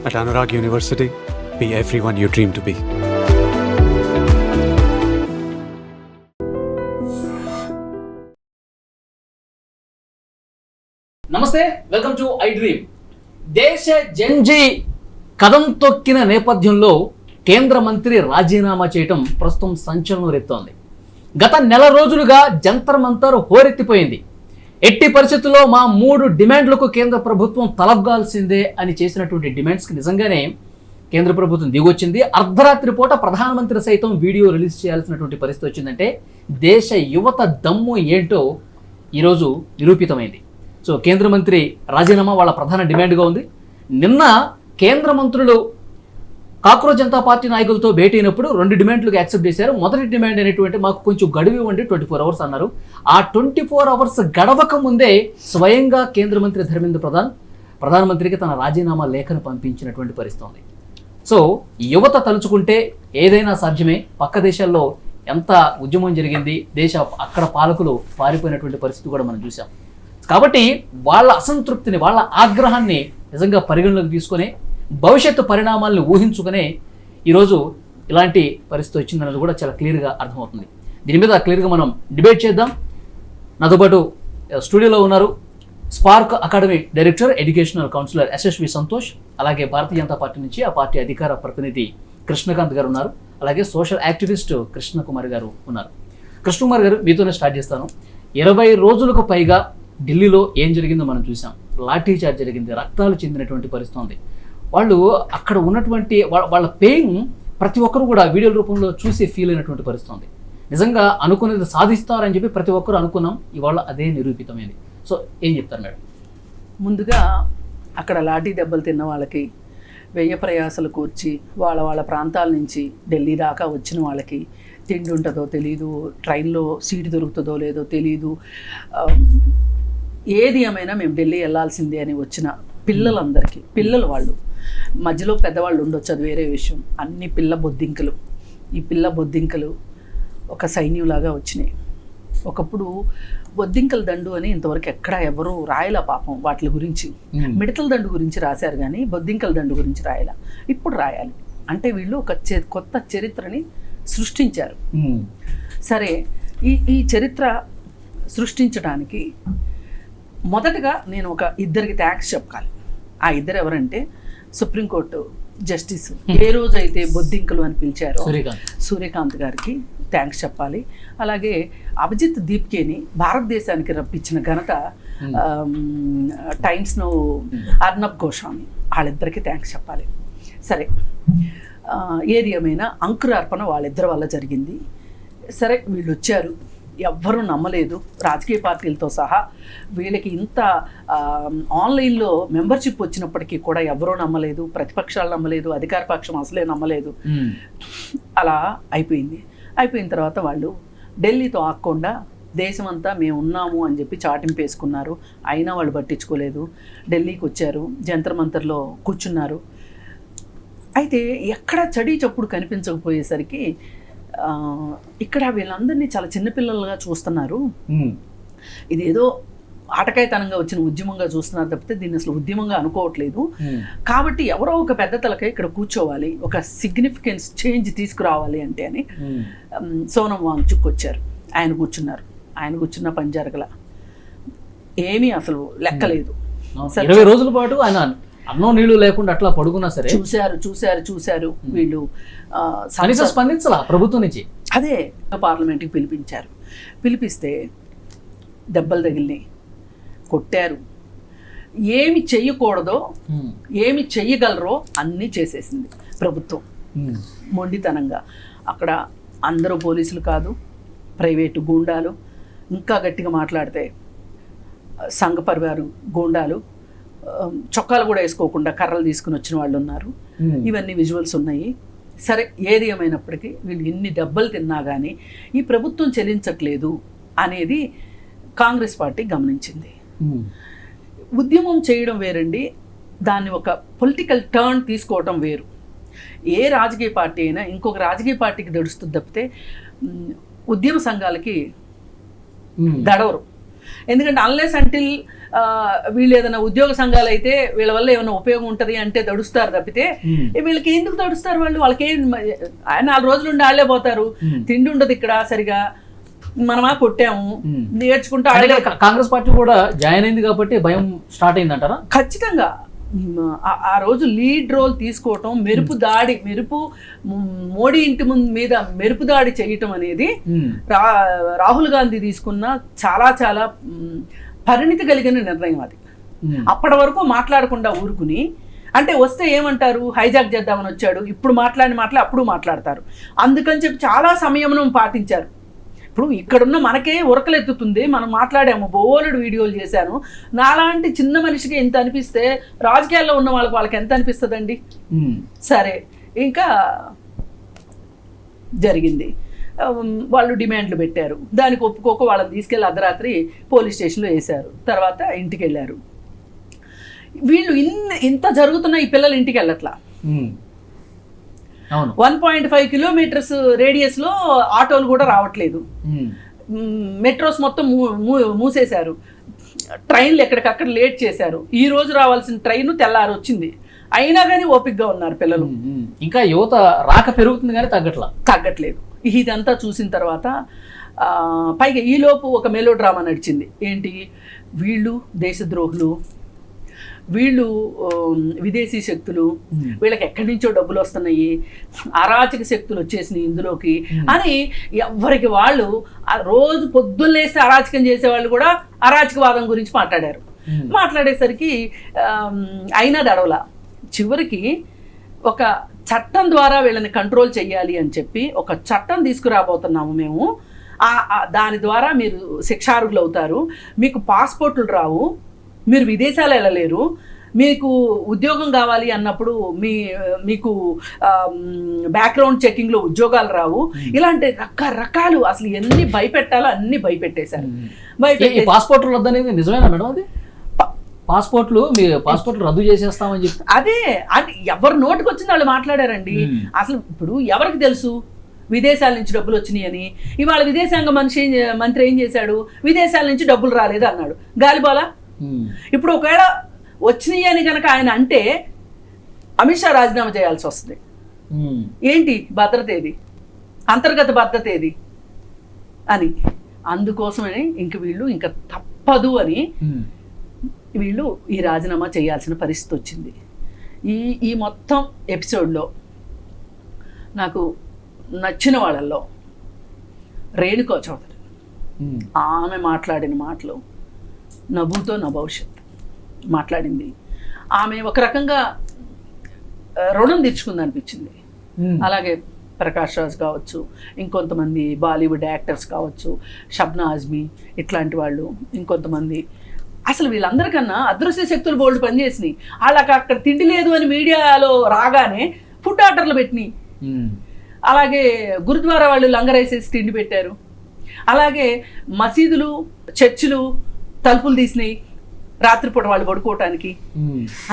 At Anurag University, be everyone you dream to be. నమస్తే, welcome to I dream. దేశ జంజీ కదం తొక్కిన నేపథ్యంలో కేంద్ర మంత్రి రాజీనామా చేయటం ప్రస్తుతం సంచలనం రేపుతోంది. గత నెల రోజులుగా జంతర్ మంతర్ హోరెత్తిపోయింది. ఎట్టి పరిస్థితుల్లో మా 3 డిమాండ్లకు కేంద్ర ప్రభుత్వం తలబ్గాల్సిందే అని చేసినటువంటి డిమాండ్స్కి నిజంగానే కేంద్ర ప్రభుత్వం దిగొచ్చింది. అర్ధరాత్రి పూట ప్రధానమంత్రి సైతం వీడియో రిలీజ్ చేయాల్సినటువంటి పరిస్థితి వచ్చిందంటే దేశ యువత దమ్ము ఏంటో ఈరోజు నిరూపితమైంది. సో కేంద్ర మంత్రి రాజీనామా వాళ్ళ ప్రధాన డిమాండ్గా ఉంది. నిన్న కేంద్ర మంత్రులు కాక్రోచ్ జనతా పార్టీ నాయకులతో భేటీ అయినప్పుడు 2 డిమాండ్లకు యాక్సెప్ట్ చేశారు. మొదటి డిమాండ్ అనేటువంటి మాకు కొంచెం గడువు ఇవ్వండి, 24 అవర్స్ అన్నారు. ఆ 24 అవర్స్ గడవక ముందే స్వయంగా కేంద్ర మంత్రి ధర్మేంద్ర ప్రధాన్ ప్రధానమంత్రికి తన రాజీనామా లేఖను పంపించినటువంటి పరిస్థితి ఉంది. సో యువత తలుచుకుంటే ఏదైనా సాధ్యమే. పక్క దేశాల్లో ఎంత ఉద్యమం జరిగింది, అక్కడ పాలకులు పారిపోయినటువంటి పరిస్థితి కూడా మనం చూసాం. కాబట్టి వాళ్ళ అసంతృప్తిని, వాళ్ళ ఆగ్రహాన్ని నిజంగా పరిగణలోకి తీసుకొని భవిష్యత్తు పరిణామాలను ఊహించుకునే ఈరోజు ఇలాంటి పరిస్థితి వచ్చిందన్నది కూడా చాలా క్లియర్గా అర్థమవుతుంది. దీని మీద క్లియర్గా మనం డిబేట్ చేద్దాం. నాతో పాటు స్టూడియోలో ఉన్నారు Spark Academy director, educational counsellor SSV Santosh, అలాగే భారతీయ జనతా పార్టీ నుంచి ఆ పార్టీ అధికార ప్రతినిధి కృష్ణకాంత్ గారు ఉన్నారు, అలాగే సోషల్ యాక్టివిస్ట్ కృష్ణకుమార్ గారు ఉన్నారు. కృష్ణకుమార్ గారు, మీతోనే స్టార్ట్ చేస్తాను. 20 రోజులకు పైగా ఢిల్లీలో ఏం జరిగిందో మనం చూసాం. లాఠీ చార్జ్ జరిగింది, రక్తాలు చెందినటువంటి పరిస్థితి ఉంది. వాళ్ళు అక్కడ ఉన్నటువంటి వాళ్ళ పెయిన్ ప్రతి ఒక్కరు కూడా వీడియోల రూపంలో చూసి ఫీల్ అయినటువంటి పరిస్థితి ఉంది. నిజంగా అనుకునేది సాధిస్తారని చెప్పి ప్రతి ఒక్కరు అనుకున్నాం. ఇవాళ అదే నిరూపితమైంది. సో ఏం చెప్తారు మేడం? ముందుగా అక్కడ లాఠీ దెబ్బలు తిన్న వాళ్ళకి, వ్యయ ప్రయాసలు కూర్చి వాళ్ళ ప్రాంతాల నుంచి ఢిల్లీ దాకా వచ్చిన వాళ్ళకి తిండి ఉంటుందో తెలీదు, ట్రైన్లో సీటు దొరుకుతుందో లేదో తెలీదు, ఏది ఏమైనా మేము ఢిల్లీ వెళ్ళాల్సిందే అని వచ్చిన పిల్లలందరికీ, పిల్లలు వాళ్ళు మధ్యలో పెద్దవాళ్ళు ఉండొచ్చు, అది వేరే విషయం. అన్ని పిల్ల బొద్దింకలు, ఈ పిల్ల బొద్దింకలు ఒక సైన్యంలాగా వచ్చినాయి. ఒకప్పుడు బొద్దింకల దండు అని ఇంతవరకు ఎక్కడ ఎవరు రాయలా పాపం. వాటి గురించి మిడతల దండు గురించి రాశారు కానీ బొద్దింకల దండు గురించి రాయలా. ఇప్పుడు రాయాలి. అంటే వీళ్ళు ఒక కొత్త చరిత్రని సృష్టించారు. సరే, ఈ చరిత్ర సృష్టించడానికి మొదటగా నేను ఒక ఇద్దరికి థ్యాంక్స్ చెప్పాలి. ఆ ఇద్దరు ఎవరంటే సుప్రీంకోర్టు జస్టిస్ ఏ రోజైతే బొద్దింకలు అని పిలిచారో సూర్యకాంత్ గారికి థ్యాంక్స్ చెప్పాలి. అలాగే అభిజిత్ దీప్కేని భారతదేశానికి రప్పించిన ఘనత టైమ్స్ నౌ అర్నబ్ గోస్వామి, వాళ్ళిద్దరికి థ్యాంక్స్ చెప్పాలి. సరే, ఏది ఏమైనా అంకురార్పణ వాళ్ళిద్దరి వల్ల జరిగింది. సరే, వీళ్ళు వచ్చారు, ఎవ్వరూ నమ్మలేదు, రాజకీయ పార్టీలతో సహా. వీళ్ళకి ఇంత ఆన్లైన్లో మెంబర్షిప్ వచ్చినప్పటికీ కూడా ఎవరూ నమ్మలేదు, ప్రతిపక్షాలు నమ్మలేదు, అధికార పక్షం అసలే నమ్మలేదు. అలా అయిపోయింది. అయిపోయిన తర్వాత వాళ్ళు ఢిల్లీతో ఆగకుండా దేశమంతా మేము ఉన్నాము అని చెప్పి చాటింపు వేసుకున్నారు. అయినా వాళ్ళు పట్టించుకోలేదు. ఢిల్లీకి వచ్చారు, జంతర్ మంతర్లో కూర్చున్నారు. అయితే ఎక్కడ చడి చప్పుడు కనిపించకపోయేసరికి ఇక్కడ వీళ్ళందరినీ చాలా చిన్నపిల్లలుగా చూస్తున్నారు. ఇదేదో ఆటకాయతనంగా వచ్చిన ఉద్యమంగా చూస్తున్నారు తప్పితే దీన్ని అసలు ఉద్యమంగా అనుకోవట్లేదు. కాబట్టి ఎవరో ఒక పెద్ద తలకై ఇక్కడ కూర్చోవాలి, ఒక సిగ్నిఫికెన్స్ చేంజ్ తీసుకురావాలి అంటే అని సోనం వాంగ్చుక్ వచ్చారు. ఆయన కూర్చున్నారు. ఆయన కూర్చున్న పని జరగల, ఏమీ అసలు లెక్కలేదు. 20 రోజుల పాటు ఆయన అన్నం నీళ్లు లేకుండా అట్లా పడుకున్నా సరే చూశారు వీళ్ళు స్పందించాల ప్రభుత్వం నుంచి. అదే పార్లమెంట్కి పిలిపించారు. పిలిపిస్తే దెబ్బలు తగిలినాయి, కొట్టారు. ఏమి చెయ్యకూడదో, ఏమి చెయ్యగలరో అన్నీ చేసేసింది ప్రభుత్వం మొండితనంగా. అక్కడ అందరూ పోలీసులు కాదు, ప్రైవేటు గూండాలు, ఇంకా గట్టిగా మాట్లాడితే సంఘ పరివారు గూండాలు, చొక్కాలు కూడా వేసుకోకుండా కర్రలు తీసుకుని వచ్చిన వాళ్ళు ఉన్నారు. ఇవన్నీ విజువల్స్ ఉన్నాయి. సరే, ఏది ఏమైనప్పటికీ వీళ్ళు ఎన్ని దెబ్బలు తిన్నా కానీ ఈ ప్రభుత్వం చెల్లించట్లేదు అనేది కాంగ్రెస్ పార్టీ గమనించింది. ఉద్యమం చేయడం వేరండి, దాన్ని ఒక పొలిటికల్ టర్న్ తీసుకోవటం వేరు. ఏ రాజకీయ పార్టీ అయినా ఇంకొక రాజకీయ పార్టీకి దడుస్తుంది తప్పితే ఉద్యమ సంఘాలకి దడవరు. ఎందుకంటే అన్లెస్ అంటిల్ వీళ్ళు ఏదైనా ఉద్యోగ సంఘాలు అయితే వీళ్ళ వల్ల ఏమైనా ఉపయోగం ఉంటుంది అంటే దడుస్తారు తప్పితే వీళ్ళకి ఎందుకు దడుస్తారు వాళ్ళకి 4 రోజులు ఉండి ఆళ్లే పోతారు. తిండి ఉండదు ఇక్కడ సరిగా, మనమా కొట్టాము నేర్చుకుంటూ కాంగ్రెస్ పార్టీ కూడా జాయిన్ అయింది కాబట్టి భయం స్టార్ట్ అయిందంటారా? ఖచ్చితంగా ఆ రోజు లీడ్ రోల్ తీసుకోవటం, మెరుపు మోడీ ఇంటి మీద మెరుపు దాడి చేయటం అనేది రాహుల్ గాంధీ తీసుకున్న చాలా చాలా పరిణితి కలిగిన నిర్ణయం అది. అప్పటి వరకు మాట్లాడకుండా ఊరుకుని, అంటే వస్తే ఏమంటారు, హైజాక్ చేద్దామని వచ్చాడు, ఇప్పుడు మాట్లాడిన మాటలే అప్పుడు మాట్లాడతారు. అందుకని చెప్పి చాలా సంయమనం పాటించారు. ఇప్పుడు ఇక్కడున్న మనకే ఉరకలెత్తుతుంది, మనం మాట్లాడాము, బోలెడు వీడియోలు చేశాను. నాలాంటి చిన్న మనిషికి ఎంత అనిపిస్తే రాజకీయాల్లో ఉన్న వాళ్ళకి ఎంత అనిపిస్తుందండి? సరే, ఇంకా జరిగింది. వాళ్ళు డిమాండ్లు పెట్టారు, దానికి ఒప్పుకోక వాళ్ళని తీసుకెళ్ళి అర్ధరాత్రి పోలీస్ స్టేషన్లో వేశారు. తర్వాత ఇంటికి వెళ్ళారు. వీళ్ళు ఇంత జరుగుతున్న ఈ పిల్లలు ఇంటికి వెళ్ళట్లా. 1.5 కిలోమీటర్స్ రేడియస్లో ఆటోలు కూడా రావట్లేదు. మెట్రోస్ మొత్తం మూసేశారు. ట్రైన్లు ఎక్కడికక్కడ లేట్ చేశారు. ఈ రోజు రావాల్సిన ట్రైన్ తెల్లారి వచ్చింది, అయినా కానీ ఓపికగా ఉన్నారు పిల్లలు. ఇంకా యువత రాక పెరుగుతుంది కానీ తగ్గట్లేదు. ఇదంతా చూసిన తర్వాత పైగా ఈలోపు ఒక మెలో డ్రామా నడిచింది. ఏంటి, వీళ్ళు దేశద్రోహులు, వీళ్ళు విదేశీ శక్తులు, వీళ్ళకి ఎక్కడి నుంచో డబ్బులు వస్తున్నాయి, అరాచక శక్తులు వచ్చేసినాయి ఇందులోకి అని ఎవరికి వాళ్ళు రోజు పొద్దున్నేస్తే అరాచకం చేసేవాళ్ళు కూడా అరాచకవాదం గురించి మాట్లాడేసరికి అయినా దడవల. చివరికి ఒక చట్టం ద్వారా వీళ్ళని కంట్రోల్ చేయాలి అని చెప్పి ఒక చట్టం తీసుకురాబోతున్నాము మేము. దాని ద్వారా మీరు శిక్షార్హులు అవుతారు, మీకు పాస్పోర్ట్లు రావు, మీరు విదేశాలు వెళ్ళలేరు, మీకు ఉద్యోగం కావాలి అన్నప్పుడు మీకు బ్యాక్గ్రౌండ్ చెకింగ్లో ఉద్యోగాలు రావు, ఇలాంటి రకరకాలు అసలు ఎన్ని భయపెట్టాలో అన్ని భయపెట్టేశారు. పాస్పోర్ట్లు వద్దనేది నిజమేనా మేడం? అది పాస్పోర్ట్లు రద్దు చేసేస్తామని చెప్పి అదే ఎవరు నోటికి వచ్చింది వాళ్ళు మాట్లాడారండి. అసలు ఇప్పుడు ఎవరికి తెలుసు విదేశాల నుంచి డబ్బులు వచ్చినాయి అని? ఇవాళ విదేశాంగ మంత్రి ఏం చేశాడు, విదేశాల నుంచి డబ్బులు రాలేదు అన్నాడు. గాలిబాలా? ఇప్పుడు ఒకవేళ వచ్చినాయి అని కనుక ఆయన అంటే అమిత్ షా రాజీనామా చేయాల్సి వస్తుంది. ఏంటి భద్రత ఏది, అంతర్గత భద్రత ఏది అని. అందుకోసమని వీళ్ళు ఇంకా తప్పదు అని వీళ్ళు ఈ రాజీనామా చేయాల్సిన పరిస్థితి వచ్చింది. ఈ మొత్తం ఎపిసోడ్లో నాకు నచ్చిన వాళ్ళల్లో రేణుకా చౌదరి, ఆమె మాట్లాడిన మాటలు నవ్వుతో నా భవిష్యత్ మాట్లాడింది. ఆమె ఒక రకంగా రుణం తీర్చుకుంది అనిపించింది. అలాగే ప్రకాష్ రాజ్ కావచ్చు, ఇంకొంతమంది బాలీవుడ్ యాక్టర్స్ కావచ్చు, షబ్నా ఆజ్మీ, ఇట్లాంటి వాళ్ళు ఇంకొంతమంది. అసలు వీళ్ళందరికన్నా అదృశ్య శక్తులు బోల్డ్ పనిచేసినాయి. వాళ్ళకి అక్కడ తిండి లేదు అని మీడియాలో రాగానే ఫుడ్ ఆర్డర్లు పెట్టినాయి. అలాగే గురుద్వారా వాళ్ళు లంగరేసేసి తిండి పెట్టారు. అలాగే మసీదులు, చర్చిలు తలుపులు తీసినాయి రాత్రిపూట వాళ్ళు పడుకోవటానికి.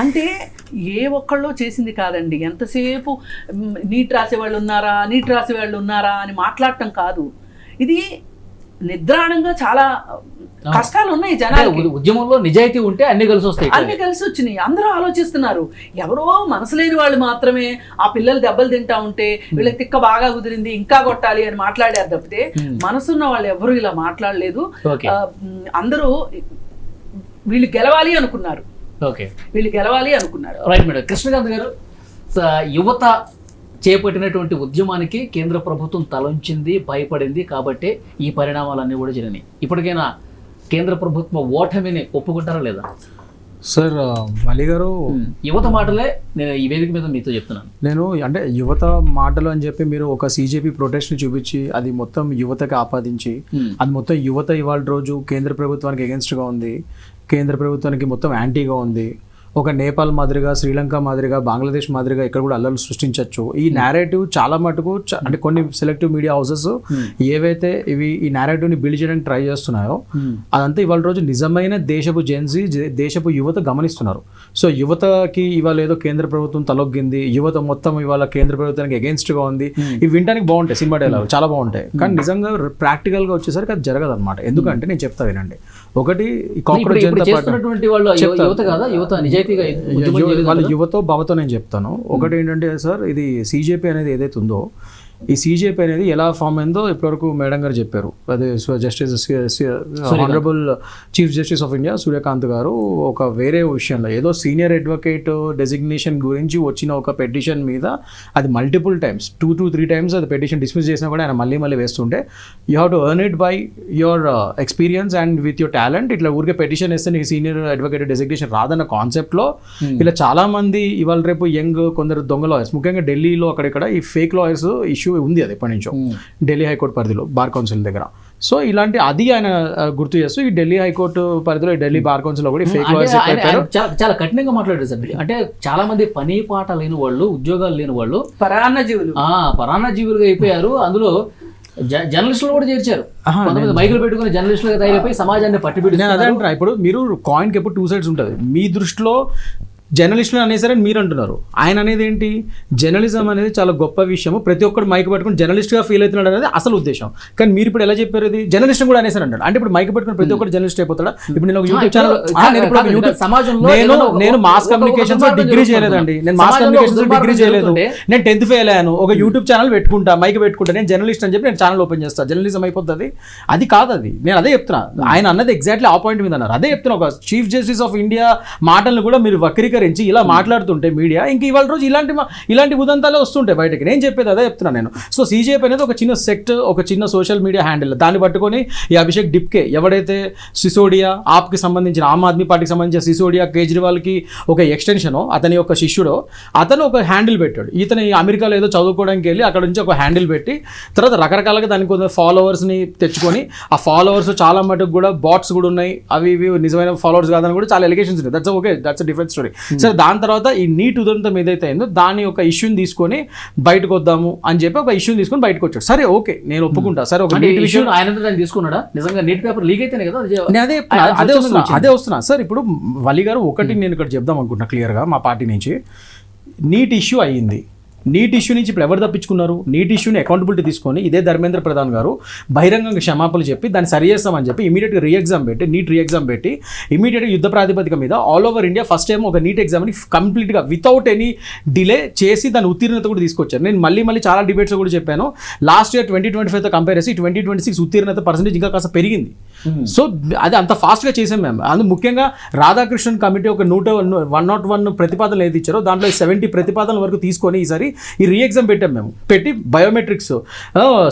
అంటే ఏ ఒక్కళ్ళో చేసింది కాదండి. ఎంతసేపు నీట్ రాసేవాళ్ళు ఉన్నారా అని మాట్లాడటం కాదు. ఇది నిద్రాణంగా చాలా కష్టాలు ఉన్నాయి జనాలకి. ఉద్యమంలో నిజాయితీ ఉంటే అన్ని కలిసి వస్తాయి, అన్ని కలిసి వచ్చినాయి. అందరూ ఆలోచిస్తున్నారు. ఎవరో మనసు లేని వాళ్ళు మాత్రమే ఆ పిల్లలు దెబ్బలు తింటా ఉంటే వీళ్ళకి తిక్క బాగా కుదిరింది ఇంకా కొట్టాలి అని మాట్లాడారు తప్పితే మనసున్న వాళ్ళు ఎవరు ఇలా మాట్లాడలేదు. అందరూ వీళ్ళు గెలవాలి అనుకున్నారు. Right madam. కృష్ణకాంత్ గారు, యువత చేపట్టినటువంటి ఉద్యమానికి కేంద్ర ప్రభుత్వం తలంచింది, భయపడింది కాబట్టి ఈ పరిణామాలన్నీ కూడా జరిగినాయి. ఇప్పటికైనా కేంద్ర ప్రభుత్వం ఓటమిని ఒప్పుకుంటారా లేదా? సార్ మలి గారు, యువత మాటలే నేను ఈ వేదిక మీద మీతో చెప్తున్నాను. నేను అంటే యువత మాటలు అని చెప్పి మీరు ఒక CJP ప్రొటెస్ట్ని చూపించి అది మొత్తం యువతకి ఆపాదించి అది మొత్తం యువత ఇవాళ రోజు కేంద్ర ప్రభుత్వానికి ఎగెన్స్ట్గా ఉంది, కేంద్ర ప్రభుత్వానికి మొత్తం యాంటీగా ఉంది. ఒక నేపాల్ మాదిరిగా, శ్రీలంక మాదిరిగా, బంగ్లాదేశ్ మాదిరిగా ఇక్కడ కూడా అల్లర్లు సృష్టించవచ్చు. ఈ నేరేటివ్ చాలా మటుకు అంటే కొన్ని సెలెక్టివ్ మీడియా హౌసెస్ ఏవైతే ఈ నేరేటివ్ని బిల్డ్ చేయడానికి ట్రై చేస్తున్నాయో అదంతా ఇవాళ రోజు నిజమైన దేశపు జెన్జీ, దేశపు యువత గమనిస్తున్నారు. సో యువతకి ఇవాళ ఏదో కేంద్ర ప్రభుత్వం తలొగ్గింది, యువత మొత్తం ఇవాళ కేంద్ర ప్రభుత్వానికి అగేన్స్ట్గా ఉంది, ఇవి వినడానికి బాగుంటాయి, సినిమా డైలాగ్ చాలా బాగుంటాయి. కానీ నిజంగా ప్రాక్టికల్గా వచ్చేసరికి అది జరగదు అనమాట. ఎందుకంటే నేను చెప్తా వినండి. ఒకటి కాంగ్రెస్ జనతా పార్టీ వాళ్ళ యువతో భవతో నేను చెప్తాను. ఒకటి ఏంటంటే సార్, ఇది CJP అనేది ఏదైతే ఉందో, ఈ CJP అనేది ఎలా ఫామ్ అయిందో ఇప్పటివరకు మేడం గారు చెప్పారు. అదే justice honourable chief justice of India Suryakant garu ఒక వేరే విషయంలో ఏదో సీనియర్ అడ్వకేట్ డెసిగ్నేషన్ గురించి వచ్చిన ఒక పెటిషన్ మీద అది మల్టిపుల్ టైమ్స్ 2 to 3 times అది పెటిషన్ డిస్మిస్ చేసినా కూడా ఆయన మళ్ళీ వేస్తుంటే you have to earn it by your experience and with your talent. ఇట్లా ఊరికే పెటిషన్ వేస్తే నీకు సీనియర్ అడ్వకేట్ డెసిగ్నేషన్ రాదన్న కాన్సెప్ట్లో ఇలా చాలా మంది ఇవాళ రేపు యంగ్ కొందరు దొంగ లాయర్స్, ముఖ్యంగా ఢిల్లీలో అక్కడిక్కడ ఈ ఫేక్ లాయర్స్ ఇష్యూ ఉంది. అది ఎప్పటి నుంచో ఢిల్లీ హైకోర్టు పరిధిలో బార్ కౌన్సిల్ దగ్గర. సో ఇలాంటి అది ఆయన గుర్తు చేస్తూ ఈ ఢిల్లీ హైకోర్టు పరిధిలో ఢిల్లీ బార్ కౌన్సిల్ లో కూడా ఫేక్ లాయర్స్ చాలా కఠినంగా మాట్లాడారు సార్. అంటే చాలా మంది పని పాట లేని వాళ్ళు, ఉద్యోగాలు లేని వాళ్ళు పరాన్నజీవులుగా అయిపోయారు. అందులో జర్నలిస్టులు కూడా చేర్చారు. మైకులు పెట్టుకుని జర్నలిస్టులుగా తయారైపోయి సమాజాన్ని పట్టిపెట్టి. అదే అంటారా, ఇప్పుడు మీరు కాయిన్కి ఎప్పుడు 2 sides ఉంటుంది. మీ దృష్టిలో జర్నలిస్టులు అనేసరని మీరు అంటున్నారు. ఆయన అనేది ఏంటి, జర్నలిజం అనేది చాలా గొప్ప విషయము, ప్రతి ఒక్కరు మైక్ పట్టుకుని జర్నలిస్ట్గా ఫీల్ అవుతున్నాడు అనేది అసలు ఉద్దేశం. కానీ మీరు ఇప్పుడు ఎలా చెప్పారు, ఇది జర్నలిస్ట్ కూడా అనేసారు అంటాడు. అంటే ఇప్పుడు మైక్ పట్టుకుని ప్రతి ఒక్కరు జర్నలిస్ట్ అయిపోతాడా? ఇప్పుడు నేను ఒక యూట్యూబ్ ఛానల్ సమాజంలో నేను మాస్ కమ్యూనికేషన్స్ డిగ్రీ చేయలేదండి, నేను మాస్ కమ్యూనికేషన్స్ డిగ్రీ చేయలేదు, నేను 10th ఫెయిల్ అయ్యాను, ఒక యూట్యూబ్ ఛానల్ పెట్టుకుంటా, మైక్ పెట్టుకుంటా, నేను జర్నలిస్ట్ అని చెప్పి నేను ఛానల్ ఓపెన్ చేస్తాను, జర్నలిజం అయిపోతుంది. అది కాదు, అది నేను అదే చెప్తున్నా. ఆయన అన్నది ఎగ్జాక్ట్లీ ఆ పాయింట్ మీద అన్నారు. అదే చెప్తున్నా, ఒక చీఫ్ జస్టిస్ ఆఫ్ ఇండియా మాటలను కూడా మీరు వక్రీకరించి ఇలా మాట్లాడుతుంటే మీడియా ఇంక ఇవాళ రోజు ఇలాంటి ఉదంతాలే వస్తుంటాయి బయటకి. నేను చెప్పేది అదే చెప్తున్నాను నేను. సో CJP అనేది ఒక చిన్న సెక్ట్, ఒక చిన్న సోషల్ మీడియా హ్యాండిల్. దాన్ని పట్టుకొని ఈ అభిషేక్ డిప్కే ఎవడైతే సిసోడియా ఆప్కి సంబంధించిన, ఆమ్ ఆద్మీ పార్టీకి సంబంధించిన సిసోడియా కేజ్రీవాల్కి ఒక ఎక్స్టెన్షనో, అతని యొక్క శిష్యుడో, అతను ఒక హ్యాండిల్ పెట్టాడు. ఇతను అమెరికాలో ఏదో చదువుకోవడానికి వెళ్ళి అక్కడ నుంచి ఒక హ్యాండిల్ పెట్టి తర్వాత రకరకాలుగా దానికి కొంత ఫాలోవర్స్ని తెచ్చుకొని, ఆ ఫాలోవర్స్ చాలా మటుకు కూడా బాట్స్ కూడా ఉన్నాయి, అవి ఇవి నిజమైన ఫాలోవర్స్ కాదని కూడా చాలా ఎలిగేషన్స్ ఉన్నాయి. That's okay, that's different story. సరే, దాని తర్వాత ఈ నీట్ ఉదంతం ఏదైతే అయిందో దాని ఒక ఇష్యూని తీసుకొని బయటకు వద్దాము అని చెప్పి ఒక ఇష్యూని తీసుకొని బయటకు వచ్చాడు. సరే, ఓకే, నేను ఒప్పుకుంటా. సరే, ఒక నీట్ విషయం ఆయన తీసుకున్నాడా, నిజంగా నీట్ పేపర్ లీక్ అయితేనే కదా. అదే వస్తున్నా సార్. ఇప్పుడు వలి గారు ఒకటి నేను ఇక్కడ చెప్దాం అనుకుంటున్నా క్లియర్గా, మా పార్టీ నుంచి నీట్ ఇష్యూ అయ్యింది. నీట్ ఇష్యూ నుంచి ఇప్పుడు ఎవరు తప్పించుకున్నారు? నీట్ ఇష్యూని అకౌంటబిలిటీ తీసుకొని ఇదే ధర్మేంద్ర ప్రధాన్ గారు బహిరంగంగా క్షమాపణలు చెప్పి దాన్ని సరి చేస్తామని చెప్పి ఇమీడియట్గా నీట్ రీ ఎగ్జామ్ పెట్టి ఇమీడియట్గా యుద్ధ ప్రాతిపదిక మీద all over India first time ఒక నీట్ ఎగ్జామ్ని కంప్లీట్గా వితౌట్ ఎనీ డిలే చేసి దాని ఉత్తీర్ణత కూడా తీసుకొచ్చారు. నేను మళ్ళీ చాలా డిబేట్స్ కూడా చెప్పాను. లాస్ట్ ఇయర్ 2025తో కంపేర్ చేసి 2026 ఉత్తీర్ణత పర్సెంటేజ్ ఇంకా కాస్త పెరిగింది. సో అది అంత ఫాస్ట్గా చేసాం మేము. అందుకు ముఖ్యంగా రాధాకృష్ణన్ కమిటీ ఒక 101 ప్రతిపాదనలు ఏది ఇచ్చారో దాంట్లో 70 ప్రతిపాదనల వరకు తీసుకొని ఈసారి ఈ రీ ఎగ్జామ్ పెట్టాం మేము. పెట్టి biometrics,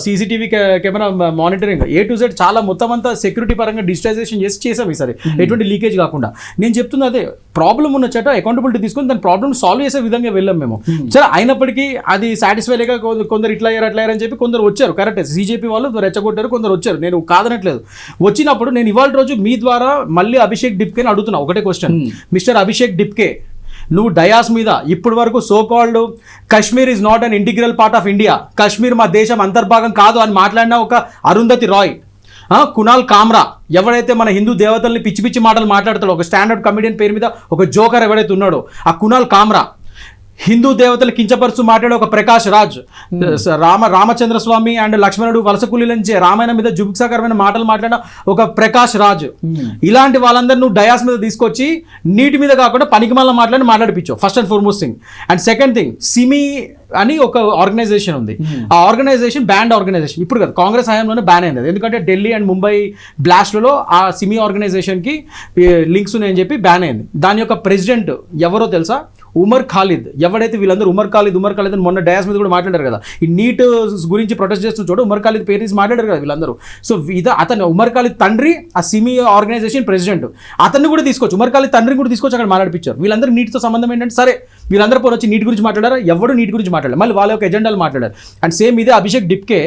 CCTV camera monitoring, A to Z చాలా మొత్తం అంతా సెక్యూరిటీ పరంగా డిజిటైజేషన్ చేసాం ఈసారి, ఎటువంటి లీకేజ్ కాకుండా. నేను చెప్తున్నా అదే, ప్రాబ్లం ఉన్న చోట అకౌంటబిలిటీ తీసుకొని దాని ప్రాబ్లమ్ సాల్వ్ చేసే విధంగా వెళ్ళాం మేము. సరే, అయినప్పటికీ అది సాటిస్ఫై లేక కొందరు ఇట్లా అయ్యారు అని చెప్పి కొందరు వచ్చారు. కరెక్ట్, CJP వాళ్ళు రెచ్చగొట్టారు, కొందరు వచ్చారు, నేను కాదనట్లేదు. వచ్చినప్పుడు నేను ఇవాళ రోజు మీ ద్వారా మళ్ళీ అభిషేక్ డిప్కేని అడుగుతున్నా ఒకటే క్వశ్చన్. మిస్టర్ అభిషేక్ డిప్కే, నువ్వు డయాస్ మీద ఇప్పటి వరకు so called Kashmir is not an integral part of India, Kashmir మా దేశం అంతర్భాగం కాదు అని మాట్లాడిన ఒక అరుంధతి రాయ్, కునాల్ కామ్రా, ఎవడైతే మన హిందూ దేవతల్ని పిచ్చి పిచ్చి మాటలు మాట్లాడతాడో, ఒక స్టాండర్డ్ కమెడియన్ పేరు మీద ఒక జోకర్ ఎవడైతే ఉన్నాడో ఆ కునాల్ కామ్రా, హిందూ దేవతలు కించపరుచు మాట్లాడే ఒక ప్రకాష్ రాజ్, రామచంద్ర స్వామి అండ్ లక్ష్మణుడు వలస కూలీలంచే రామాయణం మీద జుగుప్సాకరమైన మాటలు మాట్లాడిన ఒక ప్రకాష్ రాజ్, ఇలాంటి వాళ్ళందరూ నువ్వు డయాస్ మీద తీసుకొచ్చి నీటి మీద కాకుండా పనికిమాల మాట్లాడిపించావు. First and foremost thing. And second thing, SIMI అని ఒక ఆర్గనైజేషన్ ఉంది. ఆ ఆర్గనైజేషన్ బ్యాండ్ ఆర్గనైజేషన్, ఇప్పుడు కదా కాంగ్రెస్ హయాంలోనే బ్యాన్ అయింది. ఎందుకంటే ఢిల్లీ అండ్ ముంబై బ్లాస్ట్లలో ఆ సిమి ఆర్గనైజేషన్కి లింక్స్ ఉన్నాయని చెప్పి బ్యాన్ అయింది. దాని యొక్క ప్రెసిడెంట్ ఎవరో తెలుసా? ఉమర్ ఖాలిద్. ఎవడైతే వీళ్ళందరూ ఉమర్ ఖాలిద్ అని మొన్న డయాస్ మీద కూడా మాట్లాడారు కదా, ఈ నీట్ గురించి ప్రొటెస్ట్ చేస్తున్న చోట ఉమర్ ఖాలిద్ పేరు తీసి మాట్లాడారు కదా వీళ్ళందరూ. సో అతను ఉమర్ ఖాలిద్ తండ్రి ఆ సిమి ఆర్గనైజేషన్ ప్రెసిడెంట్, అతన్ని కూడా తీసుకొచ్చి ఉమర్ ఖాలిద్ తండ్రిని కూడా తీసుకొచ్చి అక్కడ మాట్లాడిపించారు. వీళ్ళందరూ నీటితో సంబంధం ఏంటంటే, సరే వీళ్ళందరూ పోనీ వచ్చి నీటి గురించి మాట్లాడారు, ఎవరు నీటి గురించి మాట్లాడారు, మళ్ళీ వాళ్ళ యొక్క ఎజెండాలు మాట్లాడారు. అండ్ సేమ్ ఇదే అభిషేక్ డిప్కే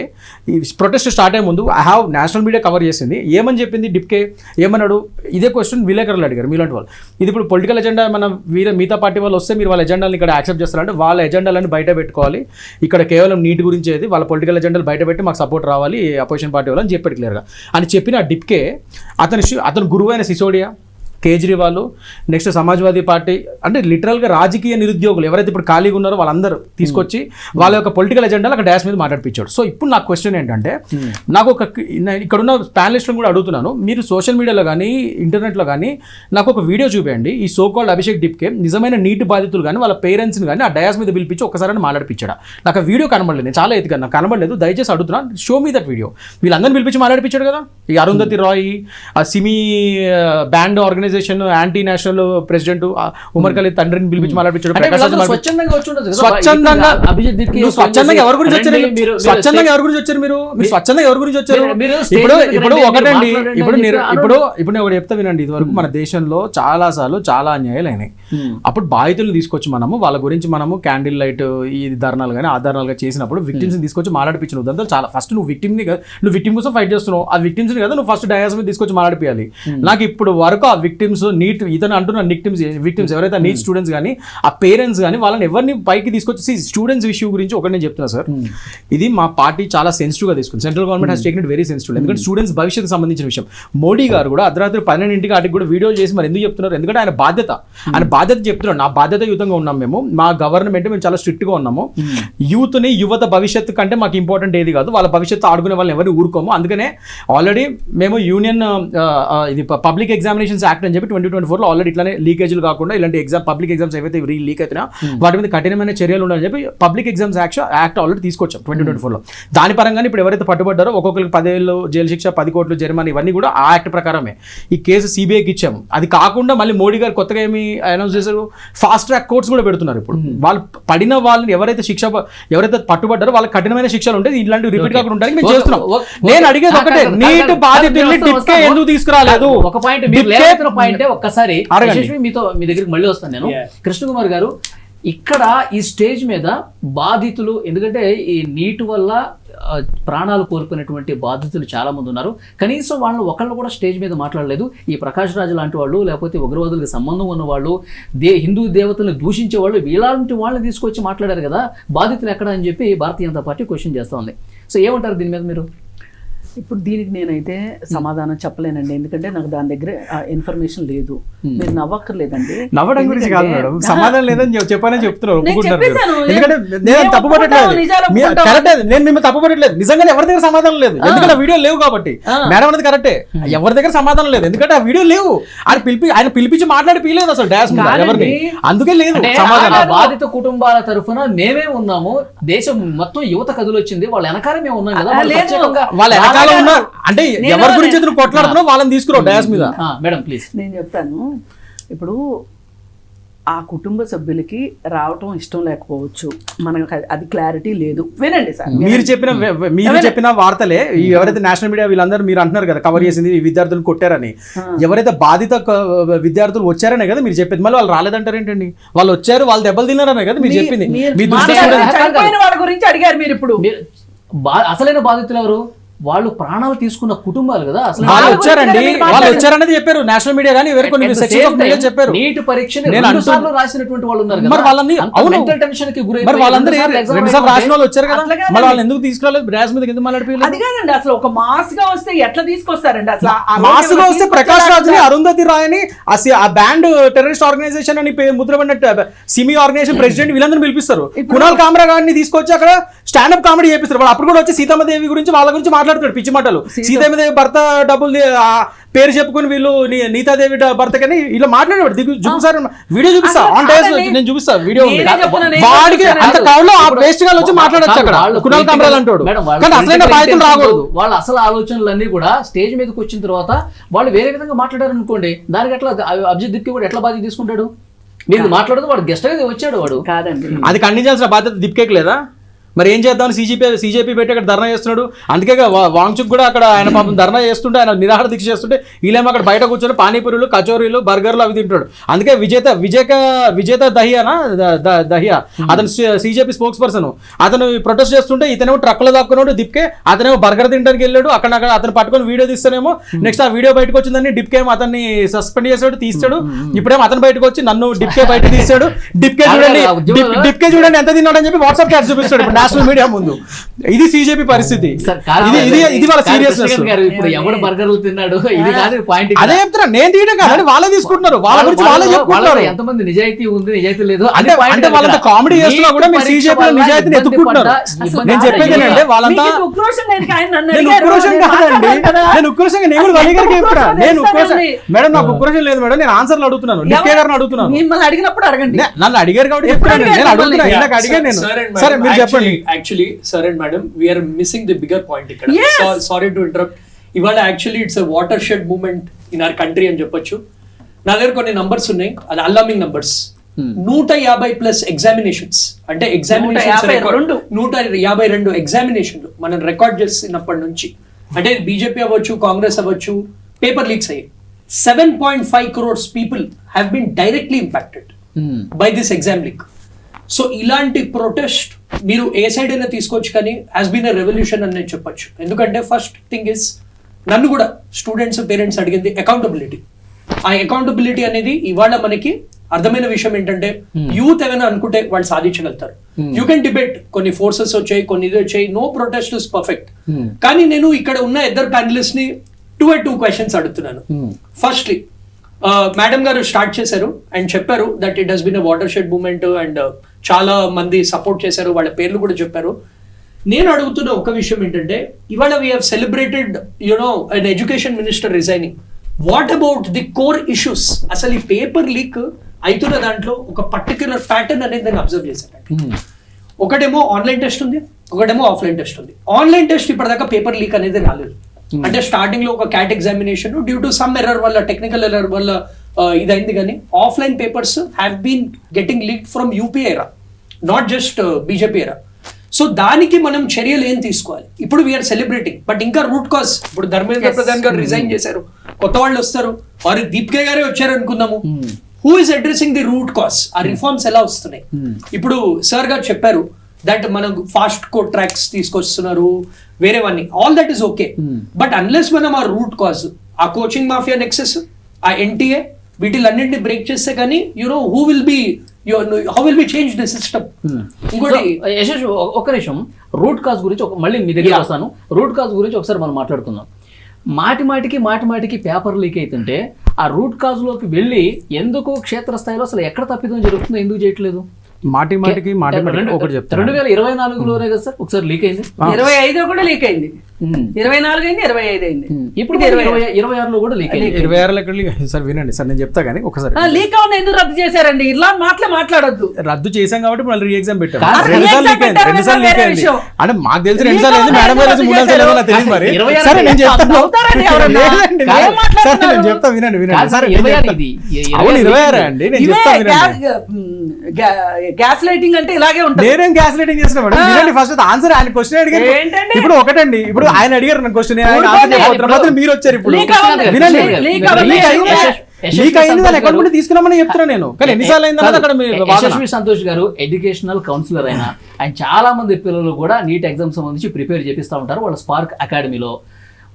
ఈ ప్రొటెస్ట్ స్టార్ట్ అయ్యే ముందు I have national media cover చేసింది. ఏమని చెప్పింది డిప్కే, ఏమన్నాడు, ఇదే క్వశ్చన్ విలేకరులు అడిగారు మీలాంటి వాళ్ళు. ఇది ఇప్పుడు పొలిటికల్ ఎజెండా మన మిగతా పార్టీ వాళ్ళు వస్తే మీరు వాళ్ళ ఎజెండాలను ఇక్కడ యాక్సెప్ట్ చేస్తారంటే వాళ్ళ ఎజెండాలను బయట పెట్టుకోవాలి, ఇక్కడ కేవలం నీటి గురించి ఏది వాళ్ళ పొలిటికల్ ఎజెండాలు బయట పెట్టి మాకు సపోర్ట్ రావాలి అపోజిషన్ పార్టీ వాళ్ళు అని చెప్పాడు క్లియర్గా. అని చెప్పిన డిప్కే అతను గురువు అయిన సిసోడియా, కేజ్రీవాల్, నెక్స్ట్ సమాజ్వాదీ పార్టీ, అంటే లిటరల్గా రాజకీయ నిరుద్యోగులు ఎవరైతే ఇప్పుడు ఖాళీగా ఉన్నారో వాళ్ళందరూ తీసుకొచ్చి వాళ్ళ యొక్క పొలిటికల్ ఎజెండాలు అక్కడ డాష్ మీద మాట్లాడిపించాడు. సో ఇప్పుడు నాకు క్వశ్చన్ ఏంటంటే, నాకు ఇక్కడున్న ప్యానలిస్టులను కూడా అడుగుతున్నాను, మీరు సోషల్ మీడియాలో కానీ ఇంటర్నెట్లో కానీ నాకు ఒక వీడియో చూపించండి. ఈ సో కాల్డ్ అభిషేక్ డిప్కే నిజమైన నీటి బాధితులు కానీ వాళ్ళ పేరెంట్స్ని కానీ ఆ డయాస్ మీద పిలిపించి ఒకసారి మాట్లాడిపించాడా? నాకు ఆ వీడియో కనబడలేదు, నేను చాలా ఎత్తుగా నాకు కనబడలేదు, దయచేసి అడుగుతున్నా, షో మీ దట్ వీడియో. వీళ్ళందరినీ పిలిపించి మాట్లాడిపించాడు కదా, ఈ అరుంధతి రాయ్, ఆ SIMI banned organisation anti national president Umar Khalid తండ్రిని పిలిపించి మాట్లాడించాడు. స్వచ్ఛందంగా ఎవరి గురించి వచ్చారు మీరు? స్వచ్ఛందంగా ఎవరి గురించి వచ్చారు మీరు? స్వచ్ఛందంగా ఎవరి గురించి వచ్చారు? ఇప్పుడు ఒకటండి, ఇప్పుడు నేను ఒకటి చెప్తా వినండి. ఇదివరకు మన దేశంలో చాలా సార్లు చాలా అన్యాయాలు అయినాయి. అప్పుడు బాధితులను తీసుకొచ్చి వాళ్ళ గురించి మనము క్యాండిల్ లైట్ ఈ ధర్నాలు కానీ ఆధారాలుగా చేసినప్పుడు విక్టిమ్స్ తీసుకొచ్చి మాట్లాడిపించిన ఉదంతా చాలా. ఫస్ట్ నువ్వు విక్టిమ్ కోసం ఫైట్ చేస్తున్నావు, ఆ విక్టిమ్స్ కదా నువ్వు ఫస్ట్ డయాస్ మీద తీసుకొచ్చి మాట్లాడిపోయాలి. నాకు ఇప్పుడు వరకు ఆ విక్టిమ్స్ నీట్ ఇతను అంటున్న విక్టిమ్స్ ఎవరైతే నీట్ స్టూడెంట్స్ కానీ ఆ పేరెంట్స్ కానీ వాళ్ళని ఎవరిని పైకి తీసుకొచ్చి స్టూడెంట్స్ ఇష్యూ గురించి ఒకటి నేను చెప్తున్నా సార్, ఇది మా పార్టీ చాలా సెన్సిటివ్గా తీసుకుంది. Central government has taken it very sensitive. ఎందుకంటే స్టూడెంట్స్ భవిష్యత్తు సంబంధించిన విషయం. మోడీ గారు కూడా అర్ధరాత్రి 12 వాటికి కూడా వీడియోలు చేసి మరి ఎందుకు చెప్తున్నారు? ఎందుకంటే ఆయన బాధ్యత చెప్తున్నాడు. నా బాధ్యతయుతంగా ఉన్నాం మేము, మా గవర్నమెంట్ మేము చాలా స్ట్రిక్ట్గా ఉన్నాము. యువత భవిష్యత్తు కంటే మాకు ఇంపార్టెంట్ ఏది కాదు, వాళ్ళ భవిష్యత్తు ఆడుకునే వాళ్ళని ఎవరిని ఊరుకోము. అందుకనే ఆల్రెడీ మేము యూనియన్ ఇది పబ్లిక్ ఎగ్జామినేషన్స్ యాక్ట్ అని చెప్పి 2024లో ఆల్రెడీ ఇట్లానే లీకేజీలు కాకుండా ఇలాంటి పబ్లిక్ ఎగ్జామ్స్ ఏవైతే లీక్ అవుతున్నా వాటి మీద కఠినమైన చర్యలు ఉండాలని చెప్పి పబ్లిక్ ఎగ్జామ్స్ యాక్ట్ ఆల్రెడీ తీసుకొచ్చాం 2024లో. దాని పరంగానే ఇప్పుడు ఎవరైతే పట్టుబడ్డారో ఒక్కొక్కరికి 10 ఏళ్ళు జైలు శిక్ష, 10 కోట్లు జరిమానా, ఇవన్నీ కూడా ఆ యాక్ట్ ప్రకారమే. ఈ కేసు సిబిఐకి ఇచ్చాము. అది కాకుండా మళ్ళీ మోడీ గారు కొత్తగా ఏమి అనౌన్స్ చేశారు, ఫాస్ట్ ట్రాక్ కోర్ట్స్ కూడా పెడుతున్నారు. ఇప్పుడు వాళ్ళు పడిన వాళ్ళని ఎవరైతే పట్టుబడ్డారో వాళ్ళకి కఠినమైన శిక్షలు ఉంటాయి, ఇలాంటివి రిపీట్ కాకుండా ఉంటాయి మేము చేస్తున్నాం. నేను అడిగేది ఒకటే, నీటి బాధితుల్ని టిప్కే ఎందుకు తీసుకురాలేదు? ఒక పాయింట్ ఒక్కసారి మీ దగ్గరికి మళ్ళీ వస్తాను నేను. కృష్ణకుమార్ గారు, ఇక్కడ ఈ స్టేజ్ మీద బాధితులు, ఎందుకంటే ఈ నీటి వల్ల ప్రాణాలు కోల్పోయినటువంటి బాధితులు చాలా మంది ఉన్నారు. కనీసం వాళ్ళు ఒకళ్ళు కూడా స్టేజ్ మీద మాట్లాడలేదు. ఈ ప్రకాష్ రాజు లాంటి వాళ్ళు, లేకపోతే ఉగ్రవాదులకు సంబంధం ఉన్న వాళ్ళు, హిందూ దేవతలను దూషించే వాళ్ళు, ఇలాంటి వాళ్ళని తీసుకొచ్చి మాట్లాడారు కదా, బాధితులు ఎక్కడ అని చెప్పి భారతీయ జనతా పార్టీ క్వశ్చన్ చేస్తూ ఉంది. సో ఏమంటారు దీని మీద మీరు? ఇప్పుడు దీనికి నేనైతే సమాధానం చెప్పలేనండి, ఎందుకంటే నాకు దాని దగ్గర ఇన్ఫర్మేషన్ లేదు. మీరు నవ్వక్కర్లేదండి. నవ్వడం గురించి కాదు మేడం, సమాధానం లేదని చెప్పానని చెప్తున్నారు, ఎందుకంటే నేను తప్పుపట్టట్లేదు, నేను మిమ్మల్ని తప్పుపట్టట్లేదు. నిజంగానే ఎవరి దగ్గర సమాధానం లేదు, ఎందుకంటే ఆ వీడియో లేవు కాబట్టి. మేడం అనేది కరెక్టే, ఎవరి దగ్గర సమాధానం లేదు, ఎందుకంటే ఆ వీడియో లేవు. ఆయన పిలిపించి మాట్లాడిపోయలేదు అసలు డాష్ ఎవరిని, అందుకే లేదు సమాధానం. బాధిత కుటుంబాల తరఫున మేమే ఉన్నాము, దేశం మొత్తం యువత కదులొచ్చింది, వాళ్ళ వెనకాలే మేము ఉన్నాం కదా, వాళ్ళ అంటే ఎవరి గురించి నువ్వు కొట్లాడుతున్నావు వాళ్ళని తీసుకురావు డయాస్ మీద. Madam please. నేను చెప్తాను, ఇప్పుడు ఆ కుటుంబ సభ్యులకి రావటం ఇష్టం లేకపోవచ్చు, మనకు అది క్లారిటీ లేదు. వినండి సార్, మీరు చెప్పిన వార్తలే ఎవరైతే నేషనల్ మీడియా వీళ్ళందరూ మీరు అంటున్నారు కదా కవర్ చేసింది విద్యార్థులు కొట్టారని, ఎవరైతే బాధిత విద్యార్థులు వచ్చారనే కదా మీరు చెప్పేది. మళ్ళీ వాళ్ళు రాలేదంటారు ఏంటండి? వాళ్ళు వచ్చారు, వాళ్ళు దెబ్బలు తిన్నారనే కదా మీరు చెప్పింది. వాళ్ళ గురించి అడిగారు మీరు. ఇప్పుడు అసలైన బాధితులు ఎవరు? వాళ్ళు ప్రాణాలు తీసుకున్న కుటుంబాలు కదా. అసలు వాళ్ళు వచ్చారనేది చెప్పారు నేషనల్ మీడియా కానీ చెప్పారు. నీట్ పరీక్షని రాసినటువంటి వాళ్ళు ఉన్నారు మరి వాళ్ళని మెంటల్ టెన్షన్ కి గురై వాళ్ళందరూ రాసిన వాళ్ళు వచ్చారు కదా, మరి వాళ్ళు ఎందుకు తీసుకురాలేదు? డాష్ మీద ఎందుకు మాట్లాడిపోయారు? అది కాదండి, అసలు ఒక మాస్ గా వస్తే ఎట్లా తీసుకొస్తారండి? అసలు మాస్ గా వస్తే ప్రకాష్ రాజుని, అరుంధతి రాయని, ఆ బ్యాండ్ టెర్రరిస్ట్ ఆర్గనైజేషన్ అని ముద్రపడిన సిమి ఆర్గనైజేషన్ ప్రెసిడెంట్ వీళ్ళందరూ పిలిపిస్తారు. కునాల్ కామ్రా గారిని తీసుకొచ్చి అక్కడ స్టాండప్ కామెడీ చేపిస్తారు. వాళ్ళు అప్పుడు కూడా వచ్చి సీతమ్మదేవి గురించి వాళ్ళ గురించి మాట్లాడుతాడు పిచ్చి మాటలు. సీతమ్మదేవి భర్త డబ్బులు పేరు చెప్పుకుని వీళ్ళు నీతాదేవి భర్త కానీ ఇలా మాట్లాడేవాడు. చూపిస్తారు వీడియో, చూపిస్తా ఆన్ డేస్ నేను చూపిస్తా వీడియో. వాడికి అంత కావులో ఆ వేస్ట్ గా వచ్చి మాట్లాడచ్చు అక్కడ కునాల్ కామ్రాలు అంటాడు, కానీ అసలైన బాధ్యతలు రాకూడదు. వాళ్ళ అసలు ఆలోచనలన్నీ కూడా స్టేజ్ మీదకి వచ్చిన తర్వాత వాళ్ళు వేరే విధంగా మాట్లాడారు అనుకోండి, దానికి ఎట్లా అభిజిత్ దిక్కి కూడా ఎట్లా బాధ్యత తీసుకుంటాడు? మీరు మాట్లాడదు, వాడు గెస్ట్ గా వచ్చాడు, వాడు కాదండి. అది ఖండించాల్సిన బాధ్యత దిక్కేకి లేదా? మరి ఏం చేద్దామని సీజేపీ పెట్టి అక్కడ ధర్నా చేస్తున్నాడు. అందుకే వాంగ్చుక్ కూడా అక్కడ ఆయన పాపం ధర్నా చేస్తుంటే, ఆయన నిరాహార దీక్ష చేస్తుంటే వీళ్ళేమో అక్కడ బయట కూర్చొని పానీపూరీలు, కచోరీలు, బర్గర్లు అవి తింటాడు. అందుకే విజేత దహియా అతను సీజేపీ స్పోక్స్ పర్సన్, అతను ప్రొటెస్ట్ చేస్తుంటే ఇతనేమో ట్రక్లో దాక్కున్నాడు డిప్కే, అతనేమో బర్గర్ తినడానికి వెళ్ళాడు. అక్కడ అతను పట్టుకొని వీడియో తీస్తానేమో, నెక్స్ట్ ఆ వీడియో బయటకు వచ్చిందని డిప్కే ఏమో అతన్ని సస్పెండ్ చేశాడు, తీస్తాడు. ఇప్పుడేమో అతను బయటకు వచ్చి నన్ను డిప్కే బయట తీస్తాడు. డిప్కే చూడండి ఎంత తిన్నాడని చెప్పి వాట్సాప్ చాట్ చూపిస్తాడు ఇప్పుడు నేషనల్ మీడియా ముందు. ఇది సీజేపీ పరిస్థితి. ఇది వాళ్ళ సీరియస్నెస్. ఇప్పుడు ఎవడు బర్గర్లు తిన్నాడు ఇది కాదు పాయింట్. అదే చెప్తున్నా, నేను తీయడం కాదు, వాళ్ళే తీసుకుంటున్నారు, వాళ్ళ గురించి వాళ్ళే చెప్పుకుంటున్నారు. ఎంతమంది నిజాయితీ ఉంది, నిజాయితీ లేదు అంటే వాళ్ళంతా కామెడీ చేస్తున్నా కూడా మీరు సీజేపీ నిజాయితీని ఎత్తుకుంటున్నారు. నేను చెప్పేది ఏంటంటే వాళ్ళంతా నేను ఉక్రోషంగా నేను కూడా వలి గారికి చెప్తున్నా. నేను ఉక్రోషం మేడం, నాకు ఉక్రోషం లేదు మేడం, నేను ఆన్సర్లు అడుగుతున్నాను, డికే గారిని అడుగుతున్నాను. మిమ్మల్ని అడిగినప్పుడు అడగండి. నన్ను అడిగారు కాబట్టి చెప్తున్నాను, నేను అడుగుతున్నా, ఇందాక అడిగాను నేను. సరే మీరు చెప్పండి. Actually sir and madam, we're missing the bigger point ఇక్కడ. Sorry to interrupt. ఇవాళ actually it's a watershed movement in our country అని చెప్పొచ్చు. నా దగ్గర కొన్ని నంబర్స్ ఉన్నాయి, అది అల్లార్మింగ్ నంబర్స్. 150+ ఎగ్జామినేషన్స్, అంటే ఎగ్జామినేషన్స్ 152 ఎగ్జామినేషన్లు మనం రికార్డ్ చేసినప్పటి నుంచి, అంటే బీజేపీ అవ్వచ్చు, కాంగ్రెస్ అవ్వచ్చు, పేపర్ లీక్స్ అయ్యాయి. 7.5 crores people have been directly impacted by this exam leak. So ఇలాంటి ప్రొటెస్ట్ మీరు ఏ సైడ్ అయినా తీసుకోవచ్చు, కానీ హ్యాస్ బీన్ ఎ రెవల్యూషన్ అని నేను చెప్పొచ్చు. ఎందుకంటే ఫస్ట్ థింగ్ ఇస్, నన్ను కూడా స్టూడెంట్స్, పేరెంట్స్ అడిగింది అకౌంటబిలిటీ. ఆ అకౌంటబిలిటీ అనేది ఇవాళ మనకి అర్థమైన విషయం ఏంటంటే, యూత్ ఏమైనా అనుకుంటే వాళ్ళు సాధించగలుగుతారు. యూ కెన్ డిబేట్, కొన్ని ఫోర్సెస్ వచ్చాయి, కొన్ని ఇది వచ్చాయి, నో ప్రొటెస్ట్ ఇస్ పర్ఫెక్ట్. కానీ నేను ఇక్కడ ఉన్న ఇద్దరు ప్యానలిస్ట్ ని 2 questions అడుగుతున్నాను. ఫస్ట్లీ మేడం గారు స్టార్ట్ చేశారు అండ్ చెప్పారు that it has been a watershed movement and చాలా మంది సపోర్ట్ చేశారు, వాళ్ళ పేర్లు కూడా చెప్పారు. నేను అడుగుతున్న ఒక విషయం ఏంటంటే, ఇవాళ we have celebrated an education minister resigning. What about the core issues? అసలు ఈ పేపర్ లీక్ అవుతున్న దాంట్లో ఒక పర్టిక్యులర్ ప్యాటర్న్ అనేది నేను అబ్జర్వ్ చేశాను. ఒకటేమో ఆన్లైన్ టెస్ట్ ఉంది, ఒకటేమో ఆఫ్లైన్ టెస్ట్ ఉంది. ఆన్లైన్ టెస్ట్ ఇప్పటిదాకా పేపర్ లీక్ అనేది రాలేదు. అంటే స్టార్టింగ్ లో ఒక CAT examination due to some error వల్ల, టెక్నికల్ ఎర్రర్ వల్ల ఇదైంది. కానీ offline papers have been getting leak from UP era, not just BJP era. So దానికి మనం చర్యలు ఏం తీసుకోవాలి? ఇప్పుడు వీఆర్ సెలబ్రేటింగ్, బట్ ఇంకా రూట్ కాజ్. ఇప్పుడు ధర్మేంద్ర ప్రధాన్ గారు రిజైన్ చేశారు, కొత్త వాళ్ళు వస్తారు, వారు దీప్కే గారే వచ్చారు అనుకుందాము. Who is addressing the root cause? ఆ రిఫార్మ్స్ ఎలా వస్తున్నాయి? ఇప్పుడు సార్ గారు చెప్పారు దట్ మనం ఫాస్ట్ కోడ్ ట్రాక్స్ తీసుకొస్తున్నారు, వేరేవన్నీ, all that is okay. But unless మనం ఆ రూట్ కాజ్, ఆ కోచింగ్ మాఫియా నెక్సెస్, ఆ ఎన్టీఏ, వీటిలన్నింటినీ బ్రేక్ చేస్తే కానీ how will be change the system. ఇంకోటి యశస్వి, ఒక నిమిషం, రూట్ కాజ్ గురించి మళ్ళీ మీ దగ్గర వస్తాను. రూట్ కాజ్ గురించి ఒకసారి మనం మాట్లాడుకుందాం. మాటిమాటికి పేపర్ లీక్ అవుతుంటే ఆ రూట్ కాజ్ లోకి వెళ్ళి ఎందుకు క్షేత్రస్థాయిలో అసలు ఎక్కడ తప్పిదం జరుగుతుందో ఎందుకు చేయట్లేదు? మాటిమాటికి ఒకటి చెప్తాను. 2024లోనే కదా సార్ ఒకసారి లీక్ అయింది, 25 కూడా లీక్ అయింది, 24 అయింది, 25 అయింది, ఇప్పుడు 26లో కూడా లీక్ అయింది. 26లో ఎక్కడ లీక్? సార్ వినండి సార్, నేను చెప్తా కానీ ఒకసారి. లీక్ అవును, ఎందుకు రద్దు చేశారండి? ఇలా మాట్లాడొద్దు. రద్దు చేశాం కాబట్టి మళ్ళీ రీ ఎగ్జామ్ పెట్టాం. 2 సార్లు లీక్ అయింది. అంటే మాకు తెలిసి 2 సార్లు అయింది, మేడం గారు 3 సార్లు తెలియదు మరి. సరే నేను చెప్తాను, నేను చెప్తా వినండి. సరే అవును 26 అండి, నేను చెప్తా వినండి. గ్యాస్ లైటింగ్ అంటే ఇలాగే ఉంటుంది. నేనేం గ్యాస్ లైటింగ్ చేసిన మేడం? వినండి ఫస్ట్ ఆన్సర్. ఆయన క్వశ్చన్ అడిగారు, ఇప్పుడు ఒకటండి, ఇప్పుడు ఆయన అడిగారు నా క్వశ్చన్, మీరు వచ్చారు. ఇప్పుడు వినండి, లీక్ అయింది దాని అకౌంట్ నుండి తీసుకున్నామని చెప్తున్నా నేను, కానీ ఎన్నిసార్లు అయింది అక్కడ. యశస్వి సంతోష్ గారు ఎడ్యుకేషనల్ కౌన్సిలర్ అయినా ఆయన చాలా మంది పిల్లలు కూడా నీట్ ఎగ్జామ్ సంబంధించి ప్రిపేర్ చేపిస్తూ ఉంటారు వాళ్ళ స్పార్క్ అకాడమీలో.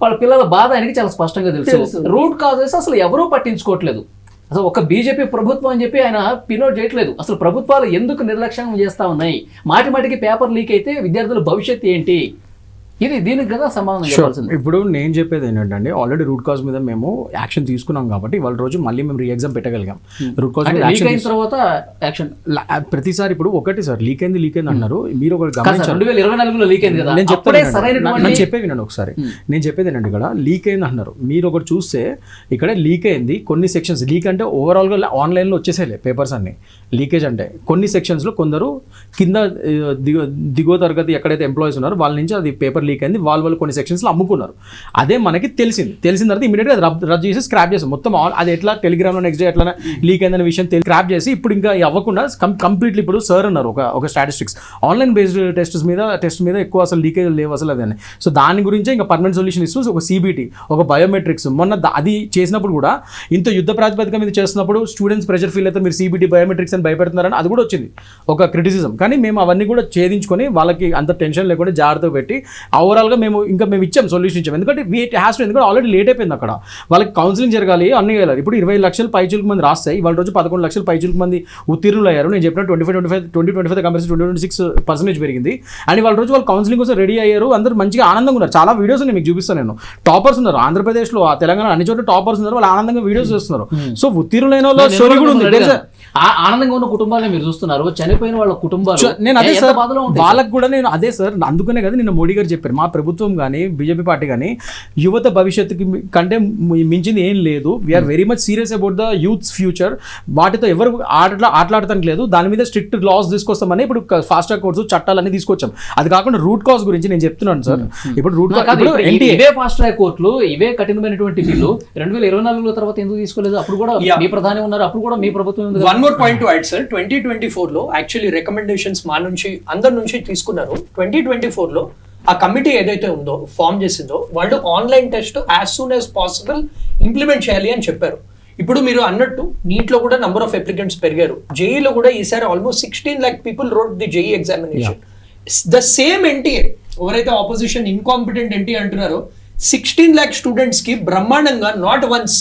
వాళ్ళ పిల్లల బాధ ఆయనకి చాలా స్పష్టంగా తెలుసు. రూట్ కాజెస్ అసలు ఎవరూ పట్టించుకోవట్లేదు. అసలు ఒక బీజేపీ ప్రభుత్వం అని చెప్పి ఆయన పినోట్ చేయట్లేదు. అసలు ప్రభుత్వాలు ఎందుకు నిర్లక్ష్యం చేస్తా ఉన్నాయి? మాటిమాటికి పేపర్ లీక్ అయితే విద్యార్థుల భవిష్యత్తు ఏంటి? దీనికి కదా సమాధానం చెప్పాల్సింది. ఇప్పుడు నేను చెప్పేది ఏంటంటే, ఆల్రెడీ రూట్ కాజ్ మీద మేము యాక్షన్ తీసుకున్నాం కాబట్టి ఇవాళ రోజు మళ్ళీ మేము రీ ఎగ్జామ్ పెట్టగలిగాం. రూట్ కాజ్ మీద తర్వాత యాక్షన్ ప్రతిసారి ఇప్పుడు ఒకటి సార్ లీక్ అయింది అన్నారు, మీరు ఒకటి గమనించారు. 2024లో లీక్ అయింది కదా, నేను చెప్పేది వినండి ఒకసారి. నేను చెప్పేది ఏంటంటే, ఇక్కడ లీక్ అయింది అంటున్నారు, మీరు ఒకటి చూస్తే ఇక్కడ లీక్ అయింది కొన్ని సెక్షన్స్. లీక్ అంటే ఓవరాల్గా ఆన్లైన్లో వచ్చేసేలే పేపర్స్ అన్ని. లీకేజ్ అంటే కొన్ని సెక్షన్స్లో కొందరు కింద దిగువ తరగతి ఎక్కడైతే ఎంప్లాయీస్ ఉన్నారో వాళ్ళ నుంచి అది పేపర్ లీక్ అయింది, వాళ్ళు కొన్ని సెక్షన్స్లో అమ్ముకున్నారు. అదే మనకి తెలిసిన తర్వాత ఇమీడియట్గా రద్దు చేసి స్క్రాప్ చేసాం మొత్తం. అది ఎట్లా టెలిగ్రామ్లో నెక్స్ట్ డే ఎట్లా లీక్ అయిందనే విషయం స్క్రాప్ చేసి ఇప్పుడు ఇంకా అవ్వకుండా కంప్లీట్లీ ఇప్పుడు సార్ అన్నారు ఒక స్టాటిస్టిక్స్ ఆన్లైన్ బేస్డ్ టెస్ట్ మీద ఎక్కువ అసలు లీకేజ్ లేవు అసలు అదని. సో దాని గురించే ఇంకా పర్మనెంట్ సొల్యూషన్ ఇస్తూ ఒక CBT, ఒక బయోమెట్రిక్స్ మొన్న అది చేసినప్పుడు కూడా ఇంత యుద్ధ ప్రాతిపదిక మీద చేస్తున్నప్పుడు స్టూడెంట్స్ ప్రెషర్ ఫీల్ అయితే మీరు CBT బయోమెట్రిక్స్ అని భయపెడుతున్నారని అది కూడా వచ్చింది ఒక క్రిటిసిజం. కానీ మేము అవన్నీ కూడా ఛేదించుకొని వాళ్ళకి అంత టెన్షన్ లేకుండా జాగ్రత్తగా పెట్టి ఓవరాల్గా మేము ఇచ్చాం సొల్యూషన్ ఇచ్చాం. ఎందుకంటే ఎందుకంటే ఆల్రెడీ లేట్ అయిపోయింది అక్కడ, వాళ్ళకి కౌన్సిలింగ్ జరగాలి అన్నీ వెళ్ళాలి. ఇప్పుడు 20 లక్షల పైచులకు మంది రాస్తాయి, వాళ్ళ రోజు 11 లక్షల పైచులకు మంది ఉత్తీర్ణులు అయ్యారు. నేను చెప్పిన 2025 కంపేర్ 26% పెరిగింది. అండ్ వాళ్ళ రోజు వాళ్ళు కౌన్సిలింగ్ కోసం రెడీ అయ్యారు, అందరూ మంచిగా ఆనందంగా ఉన్నారు. చాలా వీడియోస్ నేను మీకు చూపిస్తాను. నేను టాపర్స్ ఉన్నారు ఆంధ్రప్రదేశ్లో, తెలంగాణ అన్ని చోట్ల టాపర్స్ ఉన్నారు, వాళ్ళు ఆనందంగా వీడియోస్ చేస్తున్నారు. సో ఉత్తీర్ణులైన వాళ్ళ స్టోరీ కూడా ఉంది. ఆనందంగా ఉన్న కుటుంబాలను మీరు చూస్తున్నారు, చనిపోయిన వాళ్ళ కుటుంబాలు నేను అదే సార్ వాళ్ళకి కూడా నేను అదే సార్ అందుకనే కదా నిన్న మోడీ గారు చెప్పారు, మా ప్రభుత్వం కానీ బీజేపీ పార్టీ కానీ యువత భవిష్యత్తుకి కంటే మించింది ఏం లేదు. We're very much serious about the youth's future. వాటితో ఎవరు ఆటలాడటానికి లేదు, దాని మీద స్ట్రిక్ట్ లాస్ తీసుకొస్తామని ఇప్పుడు ఫాస్ట్ ట్రాక్ కోర్ట్స్ చట్టాలన్నీ తీసుకొచ్చాం. అది కాకుండా రూట్ కాజ్ గురించి నేను చెప్తున్నాను సార్. ఇప్పుడు ఇవే ఫాస్ట్ ట్రాక్ కోర్టులు, ఇవే కఠినమైనటువంటి బిల్లు 2024 తర్వాత ఎందుకు తీసుకోలేదు? అప్పుడు కూడా మీ ప్రధాని ఉన్నారు, అప్పుడు కూడా మీ ప్రభుత్వం. One more point to add sir, 2024లో యాక్చువల్లీ రికమెండేషన్స్ మా నుంచి అందరి నుంచి తీసుకున్నారు. 2024లో ఆ కమిటీ ఏదైతే ఉందో ఫామ్ చేసిందో వాళ్ళు online test as soon as possible implement చేయాలి అని చెప్పారు. ఇప్పుడు మీరు అన్నట్టు నీట్లో కూడా నంబర్ ఆఫ్ అప్లికెంట్స్ పెరిగారు. జేఈలో కూడా ఈసారి almost 16 lakh people wrote the JEE examination. The same NTA ఎవరైతే ఆపోజిషన్ ఇన్కాంపిటెంట్ ఎన్టీఏ అంటున్నారో 16 lakh స్టూడెంట్స్ కి బ్రహ్మాండంగా not once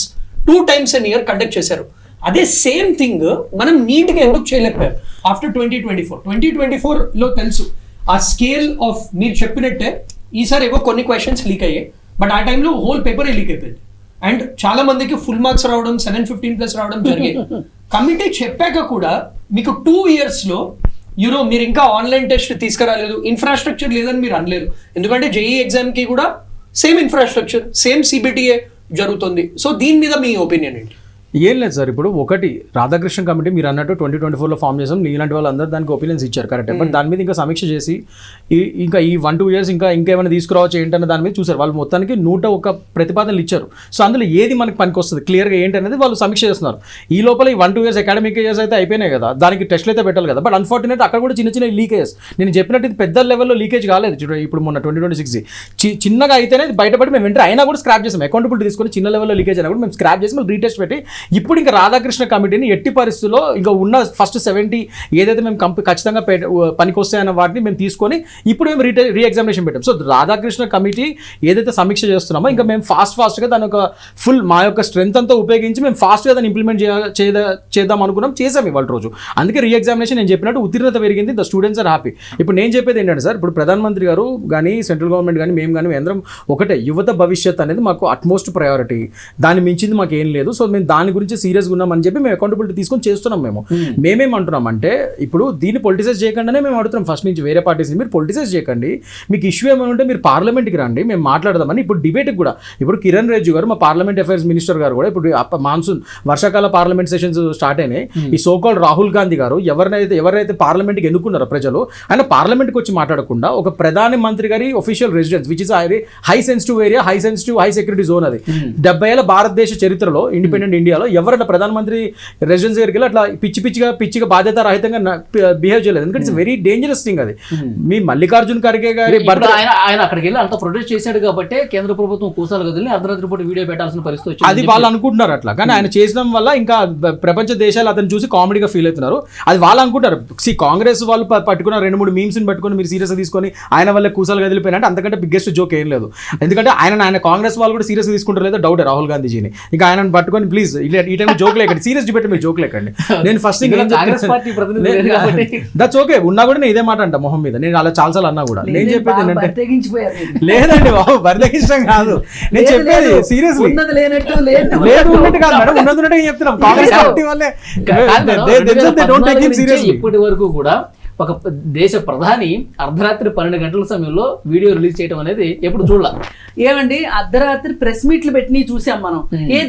2 times an year conduct చేశారు. అదే సేమ్ థింగ్ మనం నీట్గా ఎందుకు చేయలేకపోయాం ఆఫ్టర్ 2024లో తెలుసు ఆ స్కేల్ ఆఫ్ మీరు చెప్పినట్టే ఈసారి ఏవో కొన్ని క్వశ్చన్స్ లీక్ అయ్యాయి, బట్ ఆ టైంలో హోల్ పేపరే లీక్ అయిపోయింది. అండ్ చాలా మందికి ఫుల్ మార్క్స్ రావడం 715+ రావడం జరిగాయి. కమిటీ చెప్పాక కూడా మీకు 2 yearsలో మీరు ఇంకా ఆన్లైన్ టెస్ట్ తీసుకురాలేదు, ఇన్ఫ్రాస్ట్రక్చర్ లేదని మీరు అనలేరు. ఎందుకంటే జేఈ ఎగ్జామ్కి కూడా సేమ్ ఇన్ఫ్రాస్ట్రక్చర్ సేమ్ CBTA జరుగుతుంది. సో దీని మీద మీ ఒపీనియన్ ఏంటి? ఏం లేదు సార్, ఇప్పుడు ఒకటి రాధాకృష్ణ కమిటీ మీరు అన్నట్టు 2024లో ఫామ్ చేసాం, ఇలాంటి వాళ్ళందరూ దానికి ఒపీనియన్స్ ఇచ్చారు కరెక్ట్. బట్ దాని మీద ఇంకా సమీక్ష చేసి ఇంకా ఈ 1-2 years ఇంకేమైనా తీసుకురావచ్చు ఏంటన్న దాని మీద చూసారు. వాళ్ళు మొత్తానికి 101 ప్రతిపాదనలు ఇచ్చారు. సో అందులో ఏది మనకి పనికి వస్తుంది క్లియర్గా ఏంటనేది వాళ్ళు సమీక్ష చేస్తున్నారు. ఈ లోపల ఈ 1-2 years అకాడమిక్ ఇయర్స్ అయితే అయిపోయినాయి కదా, దానికి టెస్ట్లు అయితే పెట్టాలి కదా. బట్ అన్ఫార్చునేట్ అక్కడ కూడా చిన్న లీకేజెస్, నేను చెప్పినట్టు ఇది పెద్ద లెవెల్లో లీకేజ్ కాలేదు. ఇప్పుడు మొన్న 2026 చిన్నగా అయితేనే బయటపడి మేము వెంటనే అయినా కూడా స్క్రాప్ చేసాం. అకౌంటబిలిటీ తీసుకొని చిన్న లెవెల్లో లీకేజ్ అయినా కూడా మేము స్క్రాప్ చేసి మళ్ళీ రీటెస్ట్ పెట్టి ఇప్పుడు ఇంకా రాధాకృష్ణ కమిటీని ఎట్టి పరిస్థితుల్లో ఇంకా ఉన్న ఫస్ట్ 70 ఏదైతే మేము ఖచ్చితంగా పనికి వస్తాయన్న వాటిని మేము తీసుకొని ఇప్పుడు మేము రీఎగ్జామినేషన్ పెట్టాం. సో రాధాకృష్ణ కమిటీ ఏదైతే సమీక్ష చేస్తున్నామో ఇంకా మేము ఫాస్ట్గా దాని ఒక ఫుల్ మా యొక్క స్ట్రెంత్ అంతా ఉపయోగించి మేము ఫాస్ట్గా దాన్ని ఇంప్లిమెంట్ చేద్దాం అనుకున్నాం, చేసాం ఇవాళ రోజు. అందుకే రీఎగ్జామినేషన్ నేను చెప్పినట్టు ఉత్తీర్ణత పెరిగింది, ద స్టూడెంట్స్ ఆర్ హ్యాపీ. ఇప్పుడు నేను చెప్పేది ఏంటంటే సార్, ఇప్పుడు ప్రధానమంత్రి గారు కానీ సెంట్రల్ గవర్నమెంట్ కానీ మేము కానీ అందరం ఒకటే, యువత భవిష్యత్ అనేది మాకు అట్మోస్ట్ ప్రయారిటీ, దాన్ని మించింది మాకు ఏం లేదు. సో మేము దాని గురించి సీరియస్గా ఉన్నామని చెప్పి మేము అకౌంటబిలిటీ తీసుకొని చేస్తున్నాం. మేమేమంటున్నామంటే ఇప్పుడు దీన్ని పొలిటిసైజ్ చేయకుండానే మేము అడుగుతున్నాం ఫస్ట్ నుంచి వేరే పార్టీస్, మీరు పొలిటిసైజ్ చేయకండి, మీకు ఇష్యూ ఏమైనా ఉంటే మీరు పార్లమెంట్కి రండి, మేము మాట్లాడదామని. ఇప్పుడు డిబేట్కి కూడా ఇప్పుడు కిరణ్ రిజిజు గారు మా పార్లమెంట్ అఫైర్స్ మినిస్టర్ గారు కూడా ఇప్పుడు మాన్సూన్ వర్షాకాల పార్లమెంట్ సెషన్స్ స్టార్ట్ అయినాయి. ఈ సోకాల్డ్ రాహుల్ గాంధీ గారు ఎవరైతే పార్లమెంట్కి ఎన్నుకున్నారో ప్రజలు, ఆయన పార్లమెంట్కి వచ్చి మాట్లాడకుండా ఒక ప్రధాని మంత్రి గారి official residence which is high sensitive area, high security zone, అది 70 ఏళ్ల భారతదేశ చరిత్రలో ఇండిపెండెంట్ ఇండియాలో ఎవరైనా ప్రధానమంత్రి రెసిడెన్స్ దగ్గరికి వెళ్ళి అట్లా పిచ్చిగా బాధ్యత రహితంగా బిహేవ్ చేయలేదు. ఎందుకంటే ఇట్స్ వెరీ డేంజరస్ థింగ్. అది మీ మల్లికార్జున్ ఖర్గే గారి ఆయన అక్కడికి వెళ్ళి అంత ప్రొటెస్ట్ చేశాడు కాబట్టి కేంద్ర ప్రభుత్వం కూసాలు గదిలి అర్ధరాత్రి పూట వీడియో పెట్టాల్సిన పరిస్థితి వచ్చింది. అది వాళ్ళు అనుకుంటున్నారు అట్లా, కానీ ఆయన చేసడం వల్ల ఇంకా ప్రపంచ దేశాలు అతను చూసి కామెడీగా ఫీల్ అవుతున్నారు. అది వాళ్ళు అనుకుంటారు. కాంగ్రెస్ వాళ్ళు పట్టుకున్న 2-3 మీమ్స్ని పట్టుకుని మీరు సీరియస్గా తీసుకొని ఆయన వల్ల కూసాలు గదిలిపోయినట్టు అంతకంటే బిగ్గెస్ట్ జోక్ ఏం లేదు. ఎందుకంటే ఆయన కాంగ్రెస్ వాళ్ళు కూడా సీరియస్గా తీసుకుంటారు లేదో డౌట్ రాహుల్ గాంధీజీని. ఇంకా ఆయన పట్టుకొని ప్లీజ్ ఈ టైం జోక్ లేకండి, సీరియస్ డిబేట్ మీరు జోక్ లేకండి. నేను ఫస్ట్ దట్స్ ఓకే ఉన్నా కూడా నేను ఇదే మాట అంట మొహం మీద, నేను అలా చాలాసార్లు అన్నా కూడా. నేను చెప్పేది ఏంటంటే లేదండి బాబు, బరిదకిష్టం కాదు నేను చెప్పేది, సీరియస్లీ లేదు ఉన్నట్టు కాదు మేడం, ఉన్నది ఉన్నట్టు చెప్తున్నాం. కాంగ్రెస్ పార్టీ వాళ్ళే ఇప్పటి వరకు కూడా ఒక దేశ ప్రధాని అర్ధరాత్రి 12 గంటల సమయంలో వీడియో రిలీజ్ చేయడం అనేది ఎప్పుడు చూడాలి. ఏమండి అర్ధరాత్రి ప్రెస్ మీట్లు పెట్టి చూసాం మనం.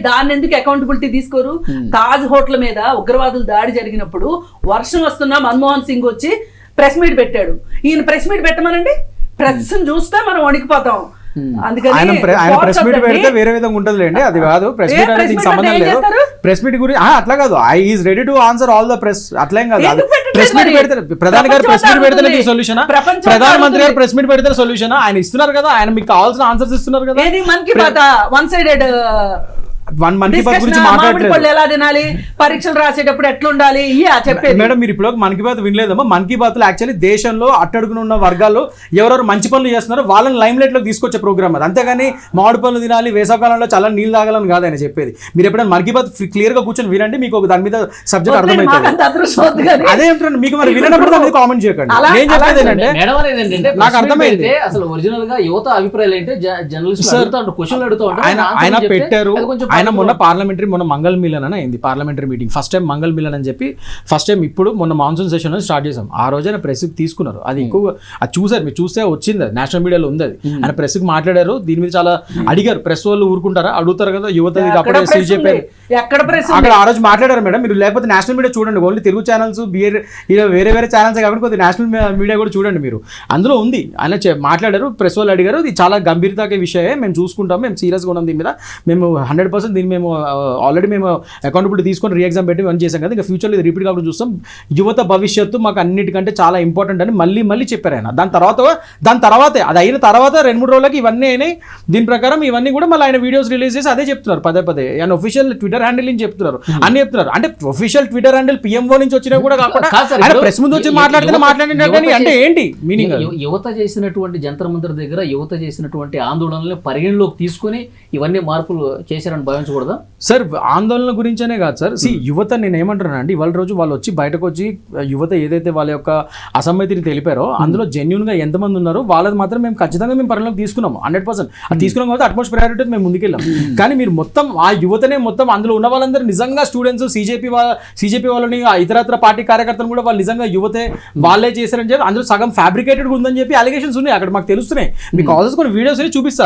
దాన్ని ఎందుకు అకౌంటబిలిటీ తీసుకోరు? తాజ్ హోటల్ మీద ఉగ్రవాదులు దాడి జరిగినప్పుడు వర్షం వస్తున్నా మన్మోహన్ సింగ్ వచ్చి ప్రెస్ మీట్ పెట్టాడు. ఈయన ప్రెస్ మీట్ పెట్టమనండి, ప్రెస్ చూస్తే మనం వణికిపోతాం. అందుకని ఆయన ప్రెస్ మీట్ కోర్టు పెడితే వేరే విధంగా ఉంటుందిలేండి, అది కాదు. ప్రెస్ మీట్ అనేది దీనికి సంబంధం ఏం లేదు. చేస్తారు? ప్రెస్ మీట్ గురించి అట్లా కాదు, is ready to answer all the press, అట్లేం కాదు. ఎందుకు పెట్టట్లేదు ప్రెస్ మీట్ మరి? పెడితే ప్రధాని గారు ప్రెస్ మీట్ పెడితేనే సొల్యూషన్, ప్రపంచం ప్రధానమంత్రి గారు అడుగుతుంది. ప్రెస్ మీట్ పెడితే సొల్యూషన్. ఆయన ఇస్తున్నారు కదా, ఆయన మీకు కావాల్సిన ఆన్సర్స్ ఇస్తున్నారు కదా. ఏది మన్ కీ బాత్ వన్ సైడెడ్ మన్ కీ బాత్ గురించి మామిడి మాట్లాడలేదు పళ్ళు ఎలా తినాలి, పరీక్షలు రాసేటప్పుడు ఎట్లుండాలి, చెప్పేది. మేడం. మీరు ఇప్పుడు మన్ కీ బాత్ వినలేదమ్మా. మన్ కీ బాత్ లో యాక్చువల్లీ దేశంలో అట్టడుగున ఉన్న వర్గాలు ఎవరెవరు మంచి పనులు చేస్తున్నారో వాళ్ళని లైమ్ లైట్ లో తీసుకొచ్చే ప్రోగ్రామ్ అది. అంతేగాని మామిడి పనులు తినాలి, వేసవకాలంలో చాలా నీళ్ళు తాగాలని కాదు ఆయన చెప్పేది. మీరు ఎప్పుడైనా మన్ కీ బాత్ క్లియర్ గా కూర్చొని వినండి, మీకు ఒక దాని మీద సబ్జెక్ట్ అర్థమవుతుంది. మాకంత అదృష్టం వద్దు కానీ. అదే అంటున్నాను, మీకు మరి వినప్పుడు దాని మీద కామెంట్ చేయకండి. అలా- నేను చెప్పేది ఏంటంటే మేడం అనేది ఏంటంటే నాకు అర్థమైంది. పెడితే అసలు ఒరిజినల్ గా యువత అభిప్రాయాలు ఏంటి, జర్నలిస్ట్ అడుగుతా క్వశ్చన్లు అడుగుతూ ఉంటారు. ఆయన పెట్టారు. ఆయన మొన్న పార్లమెంట్ పార్లమెంటరీ మొన్న మంగళ మిలన్ అని అయింది, పార్లమెంటరీ మీటింగ్. ఫస్ట్ టైం మంగళ మిలన్ అని చెప్పి ఫస్ట్ టైం ఇప్పుడు మొన్న మాన్సూన్ సెషన్ అని స్టార్ట్ చేసాం. ఆ రోజైనా ప్రెస్ తీసుకున్నారు. అది ఎక్కువ అది చూసారు, మీరు చూస్తే వచ్చింది, నేషనల్ మీడియాలో ఉంది అది. ఆయన ప్రెస్ కి మాట్లాడారు, దీని మీద చాలా అడిగారు. ప్రెస్ వాళ్ళు ఊరుకుంటారా, అడుగుతారు కదా. యువత ఇది ఎక్కడ అప్పుడే ప్రెస్ చెప్పారు ఉంది? ఎక్కడ ప్రెస్ అక్కడ ఆ రోజు మాట్లాడారు మేడం. మీరు లేకపోతే నేషనల్ మీడియా చూడండి, ఓన్లీ తెలుగు ఛానల్స్ ఇలా వేరే వేరే ఛానల్స్ కాబట్టి కొద్దిగా నేషనల్ మీడియా కూడా చూడండి మీరు, అందులో ఉంది. ఆయన మాట్లాడారు, ప్రెస్ వాళ్ళు అడిగారు. ఇది చాలా గంభీరతాకే విషయమే, మేము చూసుకుంటాం, మేము సీరియస్గా ఉన్నాం దీని మీద, మేము 100% దీన్ని మేము ఆల్రెడీ మేము అకౌంటబిలిటీ తీసుకొని రీ-ఎగ్జామ్ పెట్టి వన్ చేశాం కదా, ఇంకా ఫ్యూచర్లో ఇది రిపీట్ కాకుండా చూస్తాం. యువత భవిష్యత్తు మాకు అన్నిటికంటే చాలా ఇంపార్టెంట్ అని మళ్ళీ చెప్పారు ఆయన. దాని తర్వాతే అది అయిన తర్వాత 2-3 రోజులకి ఇవన్నీ అయినాయి. దీని ప్రకారం ఇవన్నీ కూడా మళ్ళీ ఆయన వీడియోస్ రిలీజ్ చేసి అదే చెప్తున్నారు పదే. ఆయన ఒఫీషియల్ ట్విట్టర్ హ్యాండిల్ నుంచి చెప్తున్నారు, అన్ని చెప్తున్నారు. అంటే ఒఫీషియల్ ట్విట్టర్ హ్యాండిల్ పిఎంఓ నుంచి వచ్చినా కూడా కాకుండా కాదు సార్, ఆయన ఇప్పుడు ప్రెస్ ముందు వచ్చి మాట్లాడినట్టు అంటే ఏంటి మీనింగ్? యువత చేసినటువంటి జంతర్ మంతర్ దగ్గర యువత చేసినటువంటి ఆందోళనలు పరిగణలోకి తీసుకుని ఇవన్నీ మార్పులు చేశారని భావించకూడదా సార్? ఆందోళన గురించనే కాదు సార్. యువత నేను ఏమంటున్నాను అంటే, ఇవాళ రోజు వాళ్ళు వచ్చి బయటకు వచ్చి యువత ఏదైతే వాళ్ళ యొక్క అసమ్మతిని తెలిపారో అందులో జెన్యున్ గా ఎంతమంది ఉన్నారో వాళ్ళది మాత్రం మేము ఖచ్చితంగా మేము పరిగణలోకి తీసుకున్నాము 100%. అది తీసుకున్నాం కాబట్టి అట్మోస్ట్ ప్రయారిటీ మేము ముందుకెళ్ళాం. కానీ మీరు మొత్తం ఆ యువతనే మొత్తం అందులో ఉన్న వాళ్ళందరూ నిజంగా స్టూడెంట్స్, సిజేపీ వాళ్ళని, ఇతరత్ర పార్టీ కార్యకర్తలు కూడా వాళ్ళు నిజంగా యువతే వాళ్ళే చేశారని చెప్పి అందులో సగం ఫ్యాబ్రికేటెడ్ ఉందని చెప్పి అలిగేషన్స్ ఉన్నాయి అక్కడ మాకు తెలుస్తున్నాయి. మీకు కాల్స్ కొన్ని వీడియోస్ చూపిస్తా.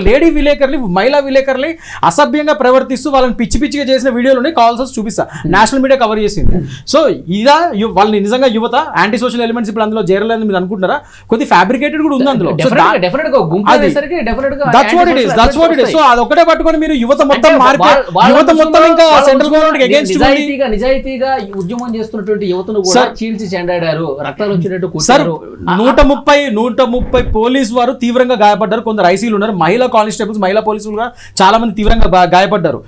లేడీ విలేకర్లు, మహిళా విలేకర్లు అసభ్యంగా ప్రవర్తిస్తూ వాళ్ళని పిచ్చిగా చేసిన వీడియోలు ఉన్నాయి, కాల్స్ చూపిస్తా. నేషనల్ మీడియా కవర్ చేసింది. సో ఇదా వాళ్ళని నిజంగా యువత యాంటీ సోషల్ ఎలిమెంట్స్ ఇప్పుడు అందులో చేరలేదని మీరు అనుకుంటారా? కొద్ది ఫ్యాబ్రికేటెడ్ కూడా ఉంది అందులో. సో అదొక్కటే పట్టుకొని మీరు యువత మొత్తం యువత మొత్తం ఇంకా సెంట్రల్ గవర్నమెంట్ అగేన్స్ట్ నిజాయితీగా ఉద్యమం చేస్తున్నటువంటి యువతను కూడా చీల్చి చెండాడారు, రక్తాలు వచ్చినట్టు సార్. 130 పోలీసు వారు తీవ్రంగా గాయపడ్డారు, కొందరు ఐసీలు ఉన్నారు, మహిళా కానిస్టేబుల్స్, మహిళా పోలీసులు చాలా మంది తీవ్రంగా గాయపడ్డారు.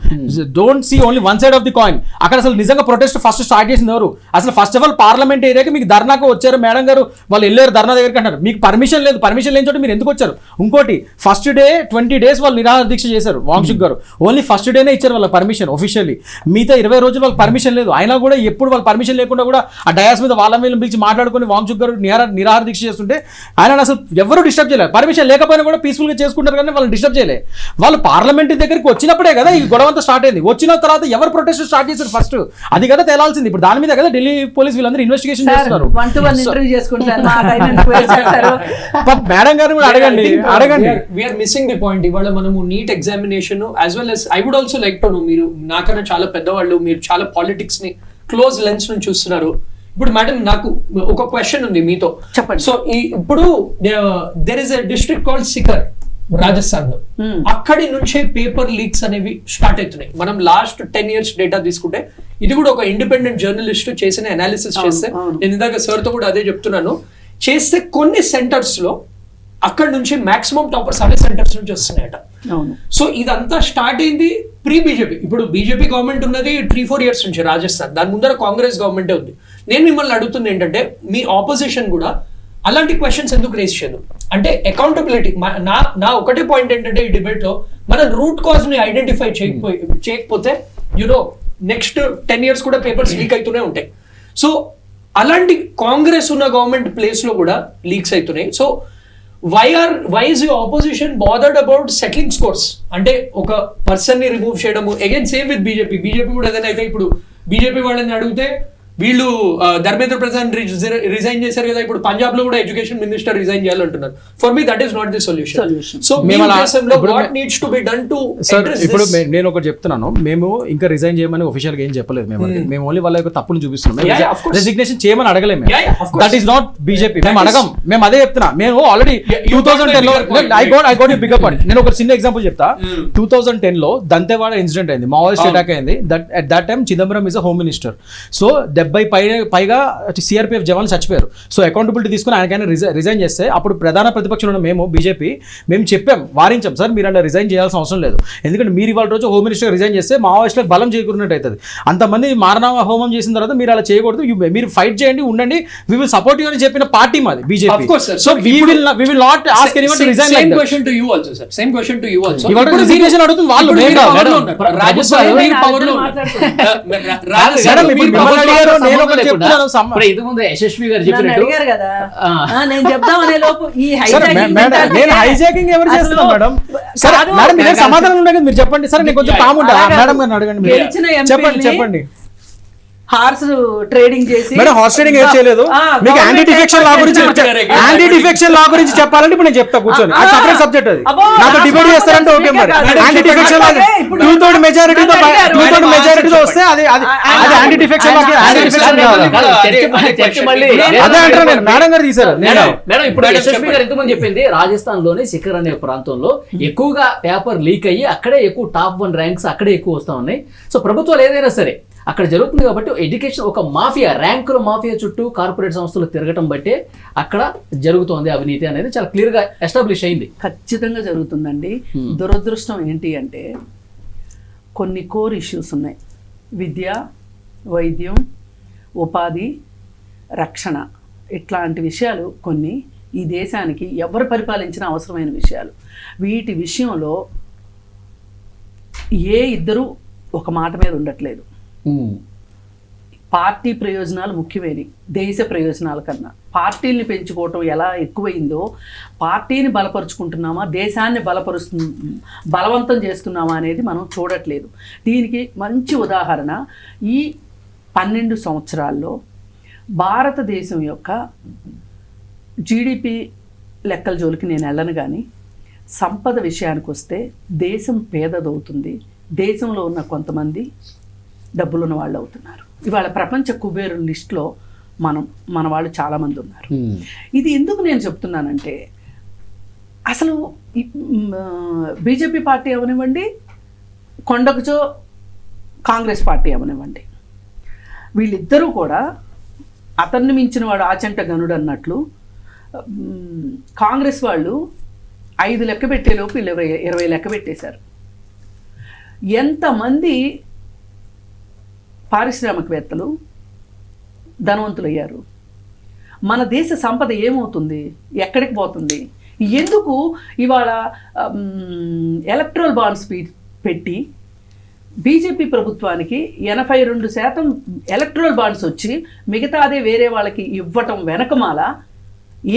Don't see only one side of the coin. అక్కడ అసలు నిజంగా ప్రొటెస్ట్ ఫస్ట్ స్టార్ట్ చేసింది ఎవరు? అసలు ఫస్ట్ ఆఫ్ ఆల్ పార్లమెంట్ ఏరియాకి మీకు ధర్నాకు వచ్చారు మేడం గారు, వాళ్ళు వెళ్ళారు ధర్నా దగ్గరికి అంటారు. మీకు పర్మిషన్ లేదు, పర్మిషన్ లేని చోట మీరు ఎందుకు వచ్చారు? ఇంకోటి ఫస్ట్ డే 20 days వాళ్ళు నిరాహార దీక్ష చేశారు వాంగ్షుక్ గారు. ఓన్లీ ఫస్ట్ డేనే ఇచ్చారు వాళ్ళ పర్మిషన్ ఒఫిషియల్లీ. మిగతా 20 రోజులు వాళ్ళకి పర్మిషన్ లేదు. అయినా కూడా ఎప్పుడు వాళ్ళ పర్మిషన్ లేకుండా కూడా ఆ డయాస్ మీద వాళ్ళ మీద పిలిచి మాట్లాడుకుని వాంగ్షుక్ గారు నిరాహార దీక్ష చేస్తుంటే ఆయన అసలు ఎవరు డిస్టర్బ్ చేయలేదు. పర్మిషన్ లేకపోయినా కూడా పీస్ఫుల్ గా చేసుకుంటారు కానీ వాళ్ళు డిస్టర్బ్ చేయలేదు. వాళ్ళు పార్లమెంట్ దగ్గరికి వచ్చినప్పుడే కదా ఈ గొడవంతా స్టార్ట్ అయింది. వచ్చిన తర్వాత ఎవరు ప్రొటెస్ట్ స్టార్ట్ చేశారు ఫస్ట్? అది కదా తేలాల్సింది. ఇప్పుడు దాని మీద కదా ఢిల్లీ పోలీస్ వీళ్ళందరూ ఇన్వెస్టిగేషన్ చేస్తున్నారు. మేడం గారు కూడా అడగండి. We're missing the point. ఇవాళ మనము NEET examination as well as I would also like to know, మీరు నాకన్నా చాలా పెద్దవాళ్ళు, మీరు చాలా పాలిటిక్స్ ని క్లోజ్ లెన్స్ నుంచి చూస్తున్నారు. ఇప్పుడు మేడం నాకు ఒక క్వశ్చన్ ఉంది మీతో, చెప్పండి. సో ఇప్పుడు there is a district called Sikar Rajasthan లో, అక్కడి నుంచే పేపర్ లీక్స్ అనేవి స్టార్ట్ అవుతున్నాయి. మనం లాస్ట్ 10 years డేటా తీసుకుంటే ఇది కూడా ఒక ఇండిపెండెంట్ జర్నలిస్ట్ చేసిన అనాలిసిస్ చేస్తే, నేను ఇందాక సార్ తో కూడా అదే చెప్తున్నాను, చేస్తే కొన్ని సెంటర్స్ లో అక్కడ నుంచి మాక్సిమం టాపర్స్ అవే సెంటర్స్ నుంచి వస్తున్నాయట. సో ఇదంతా స్టార్ట్ అయింది ప్రీ బీజేపీ. ఇప్పుడు బీజేపీ గవర్నమెంట్ ఉన్నది 3-4 years నుంచి రాజస్థాన్, దాని ముందర కాంగ్రెస్ గవర్నమెంటే ఉంది. నేను మిమ్మల్ని అడుగుతుంది ఏంటంటే, మీ ఆపోజిషన్ కూడా అలాంటి క్వశ్చన్స్ ఎందుకు రేస్ చేయదు? అంటే అకౌంటబిలిటీ. నా ఒకటే పాయింట్ ఏంటంటే, ఈ డిబేట్ లో మనం రూట్ కాజ్ ని ఐడెంటిఫై చేయకపోతే యునో నెక్స్ట్ 10 years కూడా పేపర్స్ లీక్ అవుతూనే ఉంటాయి. సో అలాంటి కాంగ్రెస్ ఉన్న గవర్నమెంట్ ప్లేస్ లో కూడా లీక్స్ అవుతున్నాయి. So why is your opposition bothered about settling scores? అంటే ఒక పర్సన్ ని రిమూవ్ చేయడము. అగైన్ సేమ్ విత్ బీజేపీ కూడా ఏదైనా అయితే, ఇప్పుడు బీజేపీ వాళ్ళని అడిగితే వీళ్ళు ధర్మేంద్ర ప్రధాన్ రిజైన్ చేశారు కదా, ఇప్పుడు పంజాబ్ లో కూడా ఎడ్యుకేషన్ మినిస్టర్ రిజైన్ చేయాలంటున్నారు. For me that is not the solution. So what needs to be done to sir ఇప్పుడు నేను ఒకటి చెప్తున్నాను, మేము ఇంకా రిజైన్ చేయమని ఒఫిషియల్ గా ఏం చెప్పలేదు. మేము ఓన్లీ వాళ్ళ యొక్క తప్పును చూపిస్తున్నాం. రెసిగ్నేషన్ చేయమని అడగలేము. That is not BJP. మేము అడగం. మేము అదే చెప్తున్నా. మేము ఆల్రెడీ 2010 లో ఐ గోట్ బిగ్గర్ పాయింట్. నేను ఒక చిన్న ఎగ్జాంపుల్ చెప్తా. 2010 లో దంతెవాడ ఇన్సిడెంట్ అయింది, మావోయిస్ట్ అటాక్ అయింది. At that time Chidambaram is a home minister. So 70 పైగా సిఆర్పిఎఫ్ జవాన్లు చచ్చిపోయారు. సో అకౌంటబిలిటీ తీసుకుని ఆయనకైనా రిజైన్ చేస్తే అప్పుడు ప్రధాన ప్రతిపక్షంలో ఉన్న మేము బీజేపీ మేము చెప్పాం, వారించాం, సార్ మీరు అలా రిజైన్ చేయాల్సిన అవసరం లేదు. ఎందుకంటే మీరు ఇవాళ రోజు హోమ్ మినిస్టర్ రిజైన్ చేస్తే మావోయిస్టులకు బలం చేకూరినట్టు అవుతుంది. అంతమంది మారణ హోమం చేసిన తర్వాత మీరు అలా చేయకూడదు. మీరు ఫైట్ చేయండి, ఉండండి, వి విల్ సపోర్ట్ యూ అని చెప్పిన పార్టీ మాది BJP. So we will not ask anyone to resign. Same question to you also sir, same question to you also. ఇవాళ రిజిగ్నేషన్ అడుగుతుంది వాళ్ళు. రాజస్థాన్ మీరు పవర్ లో ఇంతకుముందు యశస్వి గారు నన్ను చెప్పినట్టు అడిగారు కదా, నేను చెప్దామనే లోపు ఈ నేను హైజాకింగ్ ఎవరు చేస్తున్నాను మేడం? సరే మేడం మీరు సమాధానం ఉండే కదా, మీరు చెప్పండి. సరే నేను కొంచెం కామ్ ఉంటా. మేడం గారిని అడగండి. గెలిచిన చెప్పండి. హార్స్ ట్రేడింగ్ చేసి మేడం హార్స్ ట్రేడింగ్ ఏం చేయలేదు. మీకు యాంటీ డిఫెక్షన్ లా గురించి చెప్పాలంటే ఇప్పుడు నేను చెప్తా కూర్చొని. అది సపరేట్ సబ్జెక్ట్. అది నాతో డిబేట్ చేస్తారంటే ఓకే. మరి యాంటీ డిఫెక్షన్ లా 2/3 మెజారిటీతో వస్తే అది యాంటీ డిఫెక్షన్ లాగా యాంటీ డిఫెక్షన్ అదే అంటారు. నేను మేడం గారు తీసారు. మేడం ఇప్పుడు యశస్వి గారు ఎంతమంది చెప్పింది, రాజస్థాన్ లోని శిఖర్ అనే ప్రాంతంలో ఎక్కువగా పేపర్ లీక్ అయ్యి అక్కడే ఎక్కువ టాప్ 1 ర్యాంక్స్ అక్కడే ఎక్కువ వస్తా ఉన్నాయి. సో ప్రభుత్వాలు ఏదైనా సరే అక్కడ జరుగుతుంది కాబట్టి ఎడ్యుకేషన్ ఒక మాఫియా, ర్యాంకుల మాఫియా చుట్టూ కార్పొరేట్ సంస్థలు తిరగటం బట్టే అక్కడ జరుగుతోంది అవినీతి అనేది చాలా క్లియర్ గా ఎస్టాబ్లిష్ అయింది. ఖచ్చితంగా జరుగుతుందండి. దురదృష్టం ఏంటి అంటే కొన్ని కోర్ ఇష్యూస్ ఉన్నాయి. విద్య, వైద్యం, ఉపాధి, రక్షణ, ఇట్లాంటి విషయాలు కొన్ని ఈ దేశానికి ఎవరు పరిపాలించినా అవసరమైన విషయాలు. వీటి విషయంలో ఏ ఇద్దరు ఒక మాట మీద ఉండట్లేదు. పార్టీ ప్రయోజనాలు ముఖ్యమైనవి దేశ ప్రయోజనాల కన్నా. పార్టీల్ని పెంచుకోవటం ఎలా ఎక్కువైందో, పార్టీని బలపరుచుకుంటున్నామా, దేశాన్ని బలవంతం చేస్తున్నామా అనేది మనం చూడట్లేదు. దీనికి మంచి ఉదాహరణ ఈ 12 సంవత్సరాల్లో భారతదేశం యొక్క జీడిపి లెక్కల జోలికి నేను వెళ్ళను, కానీ సంపద విషయానికి వస్తే దేశం పేదదవుతుంది. దేశంలో ఉన్న కొంతమంది డబ్బులున్న వాళ్ళు అవుతున్నారు. ఇవాళ ప్రపంచ కుబేరుల లిస్టులో మన వాళ్ళు చాలామంది ఉన్నారు. ఇది ఎందుకు నేను చెప్తున్నానంటే, అసలు బీజేపీ పార్టీ అవనివ్వండి, కొండకుచో కాంగ్రెస్ పార్టీ అవనివ్వండి, వీళ్ళిద్దరూ కూడా అతన్ని మించిన వాడు ఆచంట గనుడు అన్నట్లు కాంగ్రెస్ వాళ్ళు 5 లెక్క పెట్టేలోపు వీళ్ళు 20 లెక్క పెట్టేశారు. ఎంతమంది పారిశ్రామికవేత్తలు ధనవంతులయ్యారు. మన దేశ సంపద ఏమవుతుంది, ఎక్కడికి పోతుంది? ఎందుకు ఇవాళ ఎలక్ట్రల్ బాండ్స్ పెట్టి బీజేపీ ప్రభుత్వానికి 82% ఎలక్ట్రల్ బాండ్స్ వచ్చి మిగతాదే వేరే వాళ్ళకి ఇవ్వటం వెనకమాల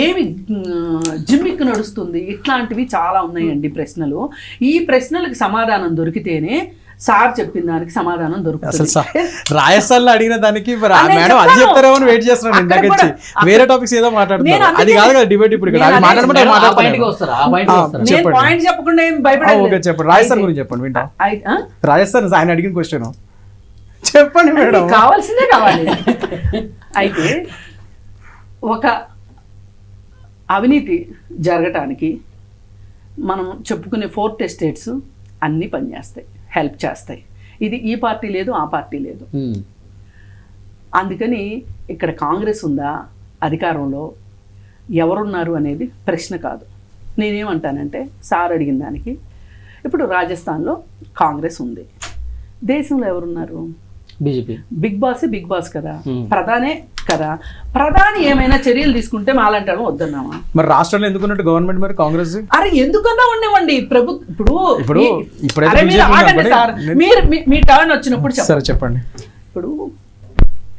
ఏమి జిమ్మిక్కు నడుస్తుంది? ఇట్లాంటివి చాలా ఉన్నాయండి ప్రశ్నలు. ఈ ప్రశ్నలకు సమాధానం దొరికితేనే సార్ చెప్పిన దానికి సమాధానం దొరుకుతుంది. రాజస్థాన్లో అడిగిన దానికి మేడం అది చెప్తారేమో వెయిట్ చేస్తున్నాను ఇందాక నుంచి. వేరే టాపిక్స్ ఏదో మాట్లాడుతున్నారు, అది కాదు కదా డిబేట్. ఇప్పుడు పాయింట్ చెప్పకుండా ఏం భయపడాలి. చెప్పండి, రాజస్థాన్ గురించి చెప్పండి, వింటా. రాజస్థాన్ ఆయన అడిగిన క్వశ్చన్ చెప్పండి మేడం. కావాల్సిందే కావాలి. అయితే ఒక అవినీతి జరగటానికి మనం చెప్పుకునే 4 ఎస్టేట్స్ అన్నీ పనిచేస్తాయి, హెల్ప్ చేస్తాయి. ఇది ఈ పార్టీ లేదు, ఆ పార్టీ లేదు. అందుకని ఇక్కడ కాంగ్రెస్ ఉందా అధికారంలో, ఎవరున్నారు అనేది ప్రశ్న కాదు. నేనేమంటానంటే సార్ అడిగిన దానికి ఇప్పుడు రాజస్థాన్లో కాంగ్రెస్ ఉంది, దేశంలో ఎవరున్నారు? బీజేపీ. బిగ్ బాస్ కదా, ప్రధానే కదా. ప్రధాని ఏమైనా చర్యలు తీసుకుంటే మాలాంటి వద్దన్నామా? మరి రాష్ట్రంలో ఎందుకున్నట్టు గవర్నమెంట్ మరి కాంగ్రెస్? అరే ఎందుకన్నా ఉండేవండి ఇప్పుడు మీ టర్న్ వచ్చినప్పుడు చెప్పండి. ఇప్పుడు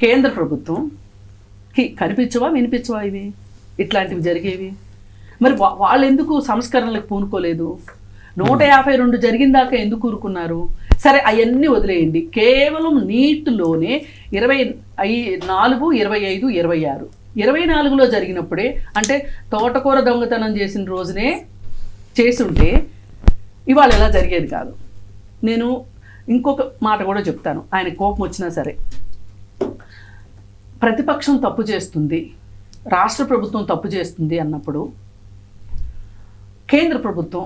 కేంద్ర ప్రభుత్వంకి కనిపించవా వినిపించవా ఇవి ఇట్లాంటివి జరిగేవి? మరి వాళ్ళు ఎందుకు సంస్కరణలకు పూనుకోలేదు? 152 జరిగిన దాకా ఎందుకు ఊరుకున్నారు? సరే అవన్నీ వదిలేయండి. కేవలం నీట్లోనే అవి 4, 25, 26. 24లో జరిగినప్పుడే, అంటే తోటకూర దొంగతనం చేసిన రోజునే చేసుంటే ఇవాళ ఎలా జరిగేది కాదు. నేను ఇంకొక మాట కూడా చెప్తాను, ఆయన కోపం వచ్చినా సరే. ప్రతిపక్షం తప్పు చేస్తుంది, రాష్ట్ర ప్రభుత్వం తప్పు చేస్తుంది అన్నప్పుడు కేంద్ర ప్రభుత్వం,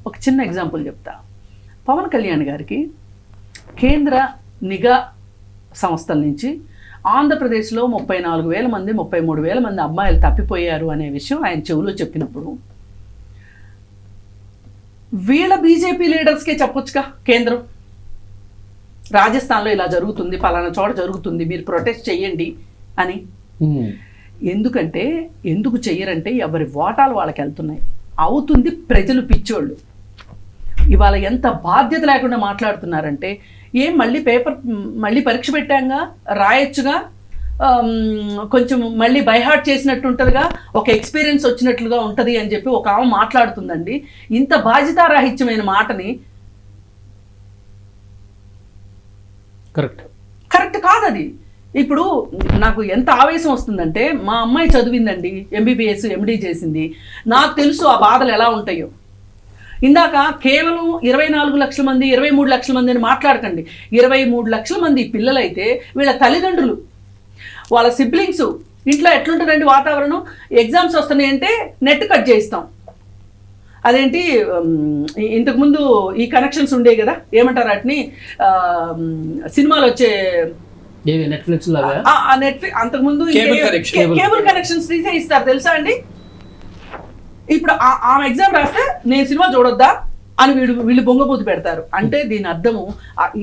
ఒక చిన్న ఎగ్జాంపుల్ చెప్తా. పవన్ కళ్యాణ్ గారికి కేంద్ర నిఘా సంస్థల నుంచి ఆంధ్రప్రదేశ్లో 34,000 మంది 33,000 మంది అమ్మాయిలు తప్పిపోయారు అనే విషయం ఆయన చెవులో చెప్పినప్పుడు వీళ్ళ బీజేపీ లీడర్స్కే చెప్పొచ్చుగా కేంద్రం, రాజస్థాన్లో ఇలా జరుగుతుంది, పలానా చోట జరుగుతుంది, మీరు ప్రొటెస్ట్ చెయ్యండి అని. ఎందుకంటే ఎందుకు చెయ్యరంటే ఎవరి ఓటాలు వాళ్ళకి వెళ్తున్నాయి, అవుతుంది ప్రజలు పిచ్చోళ్ళు. ఇవాళ ఎంత బాధ్యత లేకుండా మాట్లాడుతున్నారంటే, ఏం మళ్ళీ పరీక్ష పెట్టాంగా, రాయొచ్చుగా, కొంచెం మళ్ళీ బైహార్ట్ చేసినట్టు ఉంటుందిగా, ఒక ఎక్స్పీరియన్స్ వచ్చినట్లుగా ఉంటుంది అని చెప్పి ఒక ఆమె మాట్లాడుతుందండి. ఇంత బాధ్యతారాహిత్యమైన మాటని కరెక్ట్ కాదు అది. ఇప్పుడు నాకు ఎంత ఆవేశం వస్తుందంటే, మా అమ్మాయి చదివిందండి, MBBS MD చేసింది, నాకు తెలుసు ఆ బాధలు ఎలా ఉంటాయో. ఇందాక కేవలం 24 లక్షల మంది 23 లక్షల మంది అని మాట్లాడకండి. 23 లక్షల మంది పిల్లలైతే వీళ్ళ తల్లిదండ్రులు, వాళ్ళ సిబ్లింగ్స్, ఇంట్లో ఎట్లుంటుందండి వాతావరణం. ఎగ్జామ్స్ వస్తున్నాయి అంటే నెట్ కట్ చేయిస్తాం. అదేంటి ఇంతకుముందు ఈ కనెక్షన్స్ ఉండే కదా, ఏమంటారు వాటిని, సినిమాలు వచ్చే నెట్ఫ్లిక్స్ అంతకుముందు కేబుల్ కనెక్షన్స్ తీసే ఇస్తారు తెలుసా అండి. ఇప్పుడు ఆమె ఎగ్జామ్ రాస్తే నేను సినిమా చూడొద్దా అని వీళ్ళు బొంగబూతి పెడతారు. అంటే దీని అర్థము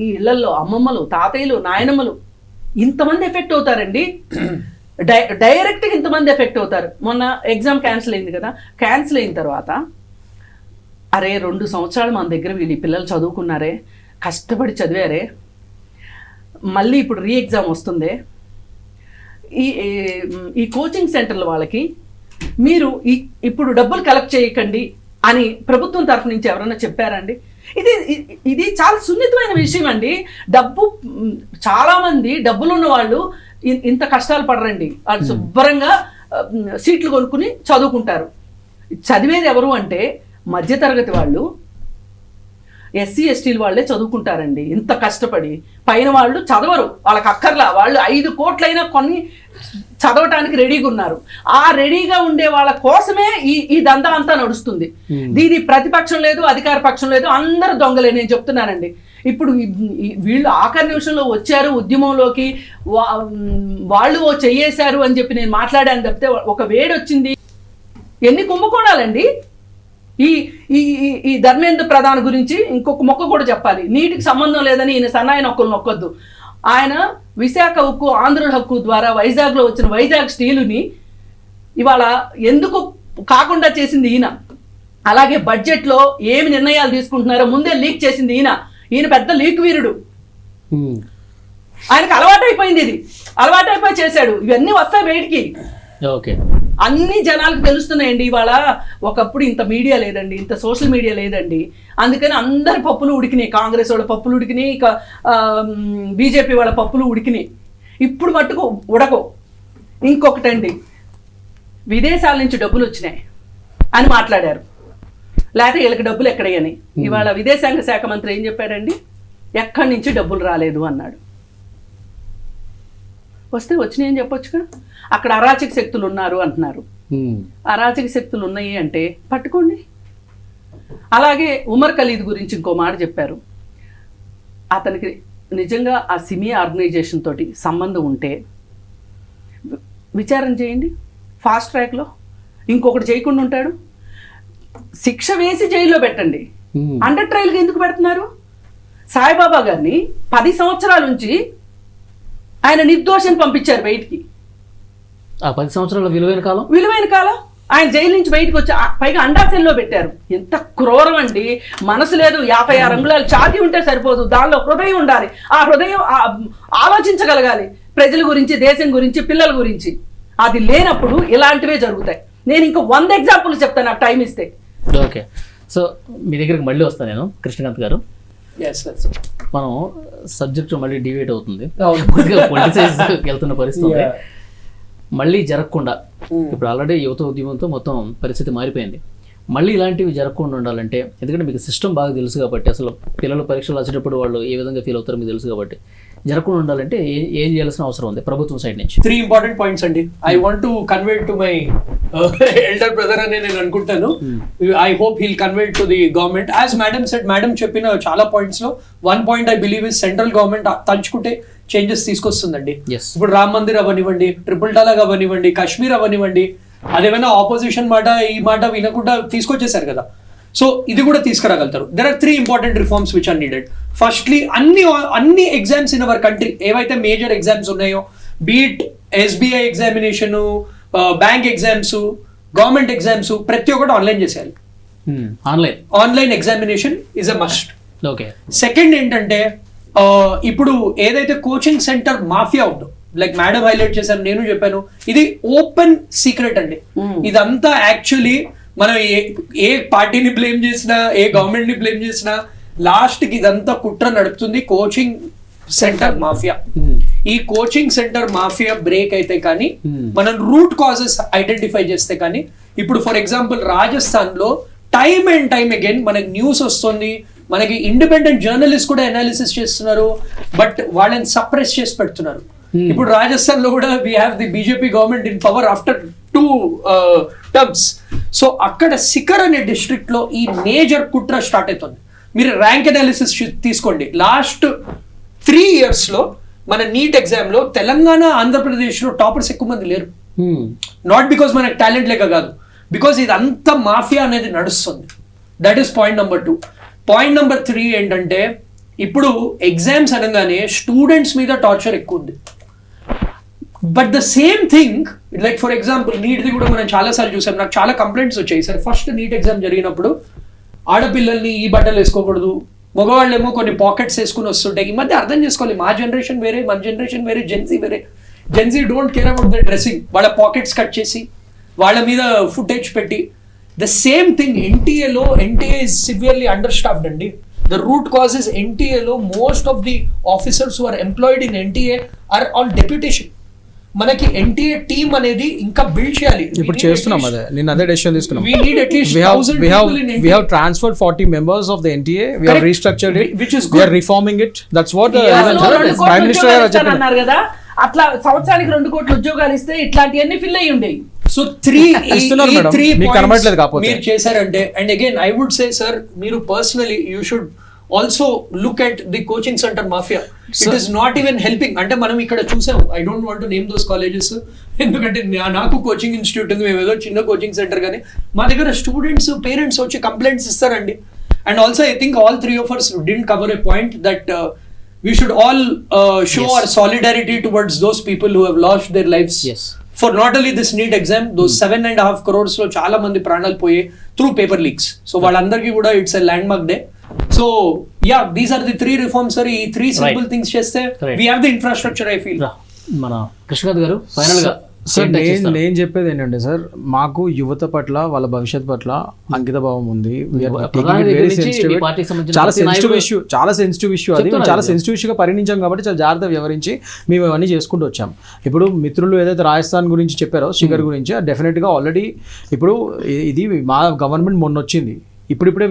ఈ ఇళ్లలో అమ్మమ్మలు, తాతయ్యలు, నాయనమ్మలు ఇంతమంది ఎఫెక్ట్ అవుతారండి. డైరెక్ట్గా ఇంతమంది ఎఫెక్ట్ అవుతారు. మొన్న ఎగ్జామ్ క్యాన్సిల్ అయింది కదా, క్యాన్సిల్ అయిన తర్వాత అరే 2 సంవత్సరాలు మన దగ్గర వీళ్ళు ఈ పిల్లలు చదువుకున్నారే, కష్టపడి చదివారే, మళ్ళీ ఇప్పుడు రీ ఎగ్జామ్ వస్తుంది, ఈ కోచింగ్ సెంటర్ల వాళ్ళకి మీరు ఇప్పుడు డబ్బులు కలెక్ట్ చేయకండి అని ప్రభుత్వం తరఫు నుంచి ఎవరైనా చెప్పారండి? ఇది చాలా సున్నితమైన విషయం అండి. చాలామంది డబ్బులున్న వాళ్ళు ఇంత కష్టాలు పడరండి. వాళ్ళు శుభ్రంగా సీట్లు కొనుక్కుని చదువుకుంటారు. చదివేది ఎవరు అంటే మధ్యతరగతి వాళ్ళు, SC STలు వాళ్ళే చదువుకుంటారండి ఇంత కష్టపడి. పైన వాళ్ళు చదవరు, వాళ్ళకి అక్కర్లా, వాళ్ళు 5 కోట్లైనా కొన్ని చదవటానికి రెడీగా ఉన్నారు. ఆ రెడీగా ఉండే వాళ్ళ కోసమే ఈ దందా అంతా నడుస్తుంది. దీని ప్రతిపక్షం లేదు, అధికార పక్షం లేదు, అందరు దొంగలే. నేను చెప్తున్నానండి. ఇప్పుడు వీళ్ళు ఆఖరి నిమిషంలో వచ్చారు ఉద్యమంలోకి, వాళ్ళు చెయ్యేశారు అని చెప్పి నేను మాట్లాడాను తప్పితే ఒక వేడి వచ్చింది. ఎన్ని కుంభకోణాలండి. ఈ ధర్మేంద్ర ప్రధాన్ గురించి ఇంకొక మొక్క కూడా చెప్పాలి. నీటికి సంబంధం లేదని ఈయన సన్నాయి నొక్కలు నొక్కొద్దు. ఆయన విశాఖ ఉక్కు, ఆంధ్రుల హక్కు ద్వారా వైజాగ్లో వచ్చిన వైజాగ్ స్టీలుని ఇవాళ ఎందుకు కాకుండా చేసింది ఈయన. అలాగే బడ్జెట్లో ఏమి నిర్ణయాలు తీసుకుంటున్నారో ముందే లీక్ చేసింది ఈయన పెద్ద లీక్ వీరుడు. ఆయనకు అలవాటైపోయింది, ఇది అలవాటైపోయి చేశాడు. ఇవన్నీ వస్తాయి బయటికి. ఓకే, అన్ని జనాలకు తెలుస్తున్నాయండి. ఇవాళ ఒకప్పుడు ఇంత మీడియా లేదండి, ఇంత సోషల్ మీడియా లేదండి. అందుకని అందరి పప్పులు ఉడికినాయి. కాంగ్రెస్ వాళ్ళ పప్పులు ఉడికినాయి, బీజేపీ వాళ్ళ పప్పులు ఉడికినాయి. ఇప్పుడు మట్టుకు ఉడకవు. ఇంకొకటండి, విదేశాల నుంచి డబ్బులు వచ్చినాయి అని మాట్లాడారు, లేకపోతే వీళ్ళకి డబ్బులు ఎక్కడయ్యని. ఇవాళ విదేశాంగ శాఖ మంత్రి ఏం చెప్పారండి? ఎక్కడి నుంచి డబ్బులు రాలేదు అన్నాడు. వస్తే వచ్చినాయని చెప్పొచ్చుగా. అక్కడ అరాచక శక్తులు ఉన్నారు అంటున్నారు. అరాచక శక్తులు ఉన్నాయి అంటే పట్టుకోండి. అలాగే ఉమర్ ఖలీద్ గురించి ఇంకో మాట చెప్పారు. అతనికి నిజంగా ఆ సిమి ఆర్గనైజేషన్ తోటి సంబంధం ఉంటే విచారణ చేయండి ఫాస్ట్ ట్రాక్లో. ఇంకొకటి చేయకుండా ఉంటాడు. శిక్ష వేసి జైల్లో పెట్టండి. అండర్ ట్రయల్గా ఎందుకు పెడుతున్నారు? సాయిబాబా గారిని 10 సంవత్సరాల నుంచి ఆయన నిర్దోషాన్ని పంపించారు బయటికి. ఆ 10 సంవత్సరాల విలువైన కాలం ఆయన జైలు నుంచి బయటకు వచ్చి పైగా అండాసెల్లో పెట్టారు. ఎంత క్రూరం అండి. మనసు లేదు, 56 అంగుళాలు ఛాతీ ఉంటే సరిపోదు, దానిలో హృదయం ఉండాలి. ఆ హృదయం ఆలోచించగలగాలి ప్రజల గురించి, దేశం గురించి, పిల్లల గురించి. అది లేనప్పుడు ఇలాంటివే జరుగుతాయి. నేను ఇంకా 100 ఎగ్జాంపుల్స్ చెప్తాను నాకు టైం ఇస్తే. ఓకే, సో మీ దగ్గరికి మళ్ళీ వస్తాను నేను, కృష్ణకాంత్ గారు. Yes, that's it. మనం సబ్జెక్ట్ మళ్ళీ డివేట్ అవుతుంది, అవును. కొద్దిగా పొలిటిసైజ్ వెళ్తున్న పరిస్థితి ఉంది. Yeah. మళ్ళీ జరగకుండా ఇప్పుడు ఆల్రెడీ యువత ఉద్యమంతో మొత్తం పరిస్థితి మారిపోయింది. మళ్ళీ ఇలాంటివి జరగకుండా ఉండాలంటే, ఎందుకంటే మీకు సిస్టమ్ బాగా తెలుసు కాబట్టి, అసలు పిల్లలు పరీక్షలు వచ్చేటప్పుడు వాళ్ళు ఏ విధంగా ఫీల్ అవుతారో మీకు తెలుసు కాబట్టి, జరగకుండా ఉండాలంటే ఏం చేయాల్సిన అవసరం ఉంది ప్రభుత్వం సైడ్ నుంచి? 3 important points అండి. I want to convey to my elder brother అని నేను అనుకుంటాను. I hope he'll convey it to the government. As madam said, madam చెప్పిన చాలా పాయింట్స్ లో one point I believe is central government తలుచుకుంటే changes తీసుకొస్తుందండి. Yes. ఇప్పుడు రామ్ మందిర్ అవ్వనివ్వండి, ట్రిపుల్ తలాక్ అవ్వనివ్వండి, కాశ్మీర్ అవ్వనివ్వండి, అదేమైనా ఆపోజిషన్ మాట ఈ మాట వినకుండా తీసుకొచ్చేసారు కదా. సో ఇది కూడా తీసుకురాగలుగుతారు. There are 3 important reforms which are needed. Firstly అన్ని ఎగ్జామ్స్ ఇన్ అవర్ కంట్రీ ఏవైతే మేజర్ ఎగ్జామ్స్ ఉన్నాయో, be it SBI examination, bank exams, government exams, ప్రతి ఒక్కటి ఆన్లైన్ చేసేయాలి. Online examination is a must. Okay. Second ఏంటంటే ఇప్పుడు ఏదైతే కోచింగ్ సెంటర్ మాఫియా ఉందో, లైక్ మేడం హైలైట్ చేశారు, నేను చెప్పాను, ఇది ఓపెన్ సీక్రెట్ అండి. ఇదంతా యాక్చువల్లీ మనం ఏ పార్టీని బ్లేమ్ చేసినా, ఏ గవర్నమెంట్ ని బ్లేమ్ చేసినా, లాస్ట్ కి ఇదంతా కుట్ర నడుపుతుంది కోచింగ్ సెంటర్ మాఫియా. ఈ కోచింగ్ సెంటర్ మాఫియా బ్రేక్ అయితే కానీ, మనం రూట్ కాజెస్ ఐడెంటిఫై చేస్తే కానీ, ఇప్పుడు ఫర్ ఎగ్జాంపుల్ రాజస్థాన్ లో టైమ్ అండ్ టైమ్ అగైన్ మనకి న్యూస్ వస్తుంది, మనకి ఇండిపెండెంట్ జర్నలిస్ట్ కూడా అనాలిసిస్ చేస్తున్నారు, బట్ వాళ్ళని సప్రెస్ చేసి పెడుతున్నారు. ఇప్పుడు రాజస్థాన్ లో కూడా we have the BJP government in power after 2 terms. So అక్కడ సికర్ అనే డిస్ట్రిక్ట్ లో ఈ మేజర్ కుట్ర స్టార్ట్ అవుతుంది. మీరు ర్యాంక్ అనాలిసిస్ తీసుకోండి, లాస్ట్ 3 years లో మన నీట్ ఎగ్జామ్ లో తెలంగాణ, ఆంధ్రప్రదేశ్ లో టాపర్స్ ఎక్కువ మంది లేరు. నాట్ బికాస్ మనకు టాలెంట్ లేక కాదు, బికాస్ ఇదంతా మాఫియా అనేది నడుస్తుంది. That is point number 2. Point number 3 ఏంటంటే, ఇప్పుడు ఎగ్జామ్స్ అనగానే స్టూడెంట్స్ మీద టార్చర్ ఎక్కువ ఉంది. But the same thing, like for example నీట్ది కూడా మనం చాలాసార్లు చూసాం. నాకు చాలా కంప్లైంట్స్ వచ్చాయి సార్. ఫస్ట్ నీట్ ఎగ్జామ్ జరిగినప్పుడు ఆడపిల్లల్ని ఈ బట్టలు వేసుకోకూడదు, మగవాళ్ళేమో కొన్ని పాకెట్స్ వేసుకుని వస్తుంటాయి. ఈ మధ్య అర్థం చేసుకోవాలి, మా జనరేషన్ వేరే, మన జనరేషన్ వేరే, జెన్సీ వేరే. Gen Z don't care about the dressing. వాళ్ళ పాకెట్స్ కట్ చేసి వాళ్ళ మీద ఫుటేజ్ పెట్టి, ద సేమ్ థింగ్ ఎన్టీఏలో. NTA is severely understaffed అండి. The root cause is NTA లో most of the officers who are employed in NTA are on deputation. మనకి NTA team అనేది ఇంకా బిల్డ్ చేయాలి. ఇప్పుడు చేస్తున్నాం అదే, నేను అదే డెసిషన్ తీసుకున్నాం. We need at least 1000 people in NTA. We have transferred 40 members of the NTA. We have restructured it, which is we good. are reforming it. That's what the Prime Minister అన్నారు కదా, అట్లా సంవత్సరానికి 2 కోట్ల ఉద్యోగాలు ఇస్తే ఇట్లాంటివన్నీ fill అయ్యి ఉండేవి. సో 3 points మీరు చేశారంటే, and again I would say sir, మీరు personally you should also look at the coaching centre mafia. It is not even helping. అంటే మనం ఇక్కడ చూసాం, I don't want to name those colleges, ఎందుకంటే నాకు కోచింగ్ ఇన్స్టిట్యూట్ ఉంది, మేము ఏదో చిన్న కోచింగ్ సెంటర్, కానీ మా దగ్గర స్టూడెంట్స్ పేరెంట్స్ వచ్చి కంప్లైంట్స్ ఇస్తారండి. And also I think all 3 of us didn't cover a point that we should all show our solidarity towards those people who have lost their lives. Yes. For not only this NEET exam, those 7.5 crores లో చాలా మంది ప్రాణాలు పోయే through paper leaks. So వాళ్ళందరికీ కూడా it's a landmark day. So yeah, these are the 3 reforms sir. ఈ 3 simple things చేస్తే we have the infrastructure. I feel మన కృష్ణకాంత్ గారు ఫైనల్ గా సార్, నేను చెప్పేది ఏంటంటే సార్, మాకు యువత పట్ల, వాళ్ళ భవిష్యత్ పట్ల అంకిత భావం ఉంది. చాలా సెన్సిటివ్ ఇష్యూ అది. చాలా సెన్సిటివ్ ఇష్యూగా పరిగణించాం కాబట్టి చాలా జాగ్రత్త వ్యవహరించి మేము ఇవన్నీ చేసుకుంటూ వచ్చాం. ఇప్పుడు మిత్రులు ఏదైతే రాజస్థాన్ గురించి చెప్పారో, శిఖర్ గురించి, డెఫినెట్గా ఆల్రెడీ ఇప్పుడు ఇది మా గవర్నమెంట్ మొన్న వచ్చింది, ఇప్పుడిప్పుడే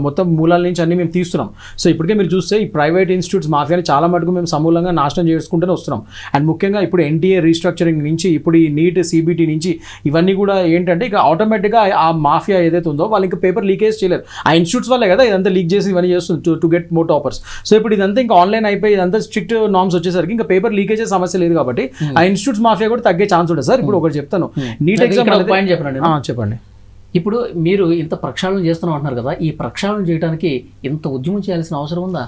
మొత్తం మూలాల నుంచి అన్ని మేము తీస్తున్నాం. సో ఇప్పటికే మీరు చూస్తే ఈ ప్రైవేట్ ఇన్స్టిట్యూట్స్ మాఫియాని చాలా మటుకు మేము సమూలంగా నాశనం చేసుకుంటూనే వస్తున్నాం. అండ్ ముఖ్యంగా ఇప్పుడు ఎన్టీఏ రీస్ట్రక్చరింగ్ నుంచి, ఇప్పుడు ఈ నీట్ సిబిటీ నుంచి, ఇవన్నీ కూడా ఏంటంటే ఇక ఆటోమేటిక్గా ఆ మాఫియా ఏదైతే ఉందో వాళ్ళు ఇంకా పేపర్ లీకేజ్ చేయలేరు. ఆ ఇన్స్టిట్యూట్స్ వల్లే కదా ఇదంతా లీక్ చేసి ఇవన్నీ చేస్తుంది to get more toppers. So ఇప్పుడు ఇదంతా ఇంకా ఆన్లైన్ అయిపోయి ఇదంతా స్ట్రిక్ట్ నామ్స్ వచ్చేసరికి ఇంకా పేపర్ లీకేజెస్ సమస్య లేదు కాబట్టి ఆ ఇన్స్టిట్యూట్స్ మాఫియా కూడా తగ్గే ఛాన్స్ ఉంటుంది సార్. ఇప్పుడు ఒకటి చెప్తాను, నీట్ ఎగ్జామ్ పాయింట్ చెప్పండి. ఇప్పుడు మీరు ఇంత ప్రక్షాళన చేస్తున్నాం అంటున్నారు కదా, ఈ ప్రక్షాళన చేయడానికి ఇంత ఉద్యమం చేయాల్సిన అవసరం ఉందా?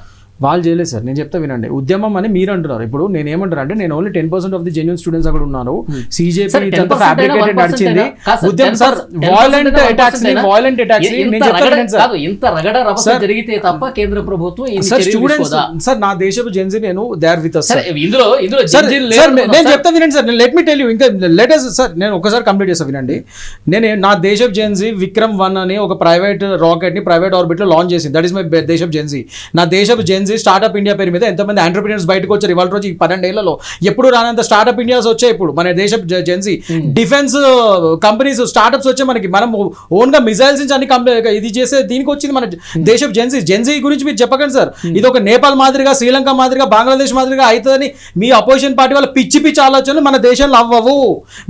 వాళ్ళు చేయలేదు సార్. నేను చెప్తా వినండి. ఉద్యమం అని మీరు అంటున్నారు. ఇప్పుడు నేను ఏమంటారు అంటే నేను only 10% of the genuine students అక్కడ ఉన్నారు. CJP Sir, 10% ఫ్యాబ్రికేటెడ్ నడిచింది. కాదు sir, ఉద్యమం సార్ 10% వాయిలెంట్ అటాక్స్ నేను చెప్తాను సార్. ఇంత రగడ రభస జరిగితే తప్ప కేంద్ర ప్రభుత్వం ఇన్ని సార్ చర్యలు స్టూడెంట్స్ తీసుకోదా? సార్ నా దేశపు జెన్జీ నేను దే ఆర్ విత్ us సరే, సార్. ఇందులో సార్ జడ్జీలు సార్ లేరు నేను సార్. చెప్తా వినండి sir. Let me tell you ఇంకా లేటెస్ట్ సార్ నేను ఒకసారి కంప్లీట్ చేస్తా వినండి. నేను నా దేశప్ జెన్జీ విక్రమ్ 1 అని ఒక ప్రైవేట్ రాకెట్ ని ప్రైవేట్ ఆర్బిట్ లో లాంచ్ చేసింది. దట్ ఈస్ మై దేశప్ జెన్జీ. నా దేశపు జెన్జీ స్టార్ట్అప్ ఇండియా పేరు మీద ఎంతమంది ఆంటర్ప్రినర్స్ బయటకు వచ్చారు ఇవాళ రోజు ఈ 12 ఏళ్లలో. ఎప్పుడు రానంత స్టార్ట్అప్ ఇండియాస్ వచ్చాయి ఇప్పుడు మన దేశపు జెన్జీ. డిఫెన్స్ కంపెనీస్ స్టార్ట్అప్స్ వచ్చాయి మనకి. మనం ఓన్ గా మిజైల్స్ నుంచి అన్ని ఇది చేసే దీనికి వచ్చింది మన దేశపు జెన్జీ. జెన్జీ గురించి మీరు చెప్పకండి సార్. ఇది ఒక నేపాల్ మాదిరిగా శ్రీలంక మాదిరిగా బంగ్లాదేశ్ మాదిరిగా అవుతుందని మీ అపోజిషన్ పార్టీ వాళ్ళ పిచ్చి పిచ్చి ఆలోచనలు మన దేశంలో అవ్వవు.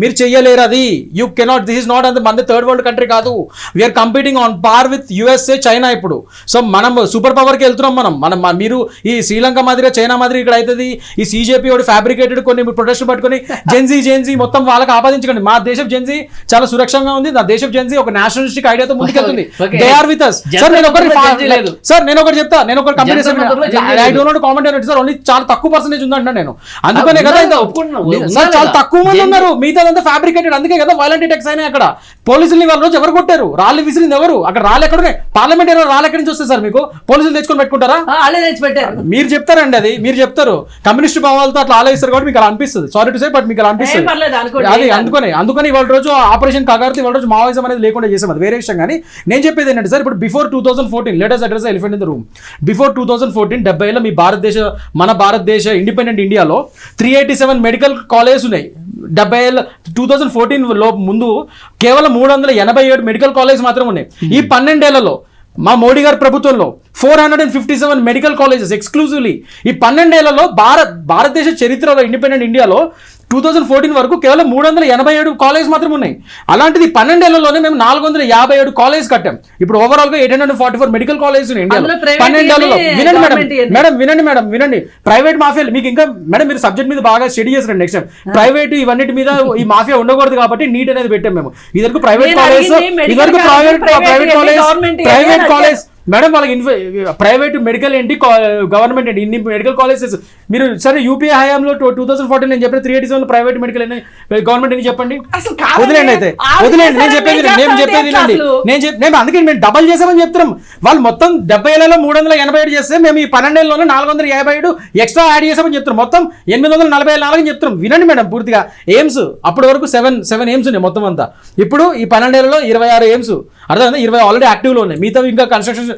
మీరు చెయ్యలేరు అది. You cannot. This is not అంత మన థర్డ్ వరల్డ్ కంట్రీ కాదు. We're competing on par with USA China ఇప్పుడు. సో మనం సూపర్ పవర్కి వెళ్తున్నాం మనం. మీరు ఈ శ్రీలంక మాదిరిగా చైనా మాదిరిగా ఇక్కడ అవుతుంది. ఈ CJP వాడు ఫ్యాబ్రికేటెడ్ కొన్ని ప్రొటెస్ట్ పట్టుకొని జెన్జీ మొత్తం వాళ్ళకి ఆపాదించకండి. మా దేశపు జెన్జీ చాలా సురక్షంగా ఉంది. నా దేశపు జెన్జీ ఒక నేషనలిస్టిక్ ఐడియాతో ముందుకెళ్తుంది. Okay. They are with us. Sir నేను ఒకటి చెప్తా. నేను ఒకటి company I don't know comment అనేది సార్. ఓన్లీ చాలా తక్కువ పర్సెంటేజ్ ఉందంట నేను. అందుకనే కదా సార్ చాలా తక్కువ మంది ఉన్నారు. మిగతాదంతా ఫ్యాబ్రికేటెడ్. అందుకే కదా వైలెంట్ అటాక్స్ అయినాయి అక్కడ. పోలీసులు వాళ్ళ రోజు ఎవరు కొట్టారు? రాళ్ళు విసిరింది ఎవరు? అక్కడ రాళ్ళు ఎక్కడున్నాయి? పార్లమెంట్ రాళ్ళు ఎక్కడి నుంచి వస్తాయి సార్? మీకు పోలీసులు తెచ్చుకొని పెట్టుకుంటారా? వాళ్ళే తెచ్చి పెట్టారు. మీరు చెప్తారండి అది. మీరు చెప్తారు కమ్యూనిస్ట్ భావాలతో అట్లా ఆలోచిస్తారు కాబట్టి మీకు అలా అనిపిస్తుంది. సారీ టు సే బట్ మీకు అలా అనిపిస్తుంది. అది అందుకని ఇవాళ రోజు ఆపరేషన్ కాగారితో ఇవాళ రోజు మావోయిజం అనేది లేకుండా చేసాం. అది వేరే విషయం. కానీ నేను చెప్పేది ఏంటంటే సార్ ఇప్పుడు before 2014 let us address the elephant in the room. Before 2014 70లో మీ మన భారతదేశ ఇండిపెండెంట్ ఇండియాలో 387 మెడికల్ కాలేజెస్ ఉన్నాయి. 2014 లో ముందు కేవలం 387 మెడికల్ కాలేజ్ మాత్రం ఉన్నాయి. ఈ 12 ఏళ్లలో మా మోడీ గారి ప్రభుత్వంలో 457 మెడికల్ కాలేజెస్ ఎక్స్క్లూజివ్లీ. ఈ 12 ఏళ్లలో భారతదేశ చరిత్రలో ఇండిపెండెంట్ ఇండియాలో 2014 వరకు కేవలం 387 కాలేజ్ మాత్రం ఉన్నాయి. అలాంటిది 12 ఏళ్లలోనే మేము 457 కాలేజ్ కట్టాం. ఇప్పుడు ఓవరాల్ గా 844 మెడికల్ కాలేజ్ ఉన్నాయి ఇండియాలో 12 ఏళ్లలో. వినండి మేడం. ప్రైవేట్ మాఫియాలు మీకు ఇంకా మేడం మీరు సబ్జెక్ట్ మీద బాగా స్టడీ చేసారు. నెక్స్ట్ టైం ప్రైవేట్ ఇవన్నిటి మీద ఈ మాఫియా ఉండకూడదు కాబట్టి నీట్ అనేది పెట్టాం మేము. ఇదివరకు ప్రైవేట్ కాలేజ్ మేడం వాళ్ళకి ప్రైవేట్ మెడికల్ ఏంటి గవర్నమెంట్ ఏంటి ఇన్ని మెడికల్ కాలేజెస్ మీరు సరే యూపీఏ హయాంలో 2014 నేను చెప్పిన 387 ప్రైవేట్ మెడికల్ గవర్నమెంట్ అని చెప్పండి. వదిలేండి అయితే వదిలేండి. నేను చెప్పేది నేను అందుకే మేము డబల్ చేసామని చెప్తున్నాం. వాళ్ళు మొత్తం 70 ఏళ్లలో 387 చేస్తే మేము ఈ 12 ఏళ్ళలోనే 457 ఎక్స్ట్రా యాడ్ చేసామని చెప్తున్నాం. మొత్తం 844 అని చెప్తున్నాం. వినండి మేడం పూర్తిగా. ఎయిమ్స్ అప్పటి వరకు 7 ఎయిమ్స్ ఉన్నాయి మొత్తం అంతా. ఇప్పుడు ఈ 12 ఏళ్లలో 26 ఎయిమ్స్ అర్థమైందా? 20 ఆల్రెడీ యాక్టివ్లో ఉన్నాయి. మిగతా ఇంకా కన్స్ట్రక్షన్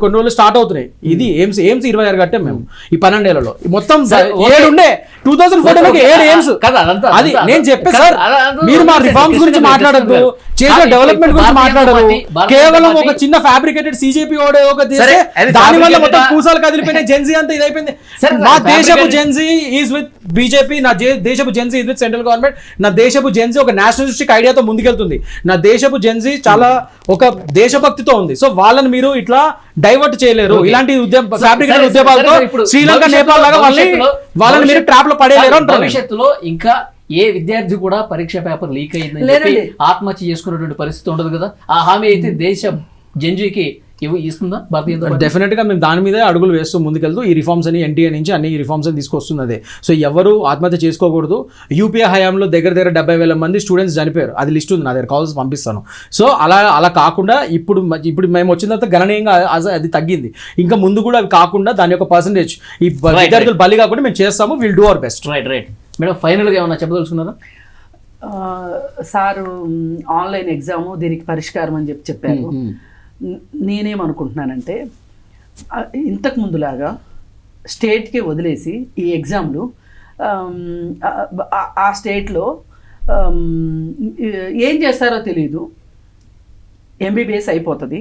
కొన్ని రోజులు స్టార్ట్ అవుతున్నాయి. ఇది ఎయిమ్స్ 26 కట్టాం మేము ఈ 12 ఏళ్లలో. మొత్తం 7 ఉండే 2014 7 ఎయిమ్స్. అది నేను చెప్పే సార్. మీరు మా రిఫార్మ్స్ గురించి మాట్లాడద్దు, చేసిన డెవలప్మెంట్ గురించి మాట్లాడరు. కేవలం ఒక చిన్న ఫ్యాబ్రికేటెడ్ CJP దాని వల్ల మొత్తం పూసాలు కదిలిపోయినాయి. జెన్జీ అంతా ఇదైపోయింది. మా దేశపు జెన్జీ ఈజ్ విత్ BJP. నా దేశపు Gen Z is with central government. నా దేశపు జెన్జీ ఒక నేషనలిస్టిక్ ఐడియాతో ముందుకెళ్తుంది. నా దేశపు జెన్జీ చాలా ఒక దేశభక్తితో ఉంది. సో వాళ్ళని మీరు ఇట్లా డైవర్ట్ చేయలేరు. ఇలాంటి ఫ్యాబ్రికేటెడ్ ఉద్యమాలతో శ్రీలంక నేపాల్ లాగా వాళ్ళని మీరు ట్రాప్ లో పడేయలేరు. భవిష్యత్తులో ఇంకా ఏ విద్యార్థి కూడా పరీక్ష పేపర్ లీక్ అయిందని చెప్పి ఆత్మహత్య చేసుకున్నటువంటి పరిస్థితి ఉండదు కదా. ఆ హామీ అయితే దేశ జెన్జీకి ఇస్తుందా భారతీయ జనతా పార్టీ? డెఫినెట్ గా మేము దాని మీదే అడుగులు వేస్తూ ముందుకెళ్తూ ఈ రిఫార్మ్స్ అని NTA నుంచి అన్ని రిఫార్మ్స్ అని తీసుకొస్తున్నదే. సో ఎవరు ఆత్మహత్య చేసుకోకూడదు. యూపీఏ హయాంలో దగ్గర 70,000 మంది స్టూడెంట్స్ చనిపోయారు. అది లిస్ట్ ఉంది నా దగ్గర, కాల్స్ పంపిస్తాను. సో అలా కాకుండా ఇప్పుడు మేము వచ్చిన తర్వాత గణనీయంగా అది తగ్గింది. ఇంకా ముందు కూడా అవి కాకుండా దాని యొక్క పర్సంటేజ్ ఈ విద్యార్థులు బలి కాకుండా మేము చేస్తాము. Will do our best. Right madam, ఫైనల్గా ఏమన్నా చెప్పదలుచుకున్నారా? సారు ఆన్లైన్ ఎగ్జాము దీనికి పరిష్కారం అని చెప్పారు. నేనేమనుకుంటున్నానంటే ఇంతకు ముందులాగా స్టేట్కి వదిలేసి ఈ ఎగ్జామ్లు ఆ స్టేట్లో ఏం చేస్తారో తెలీదు. MBBS అయిపోతుంది.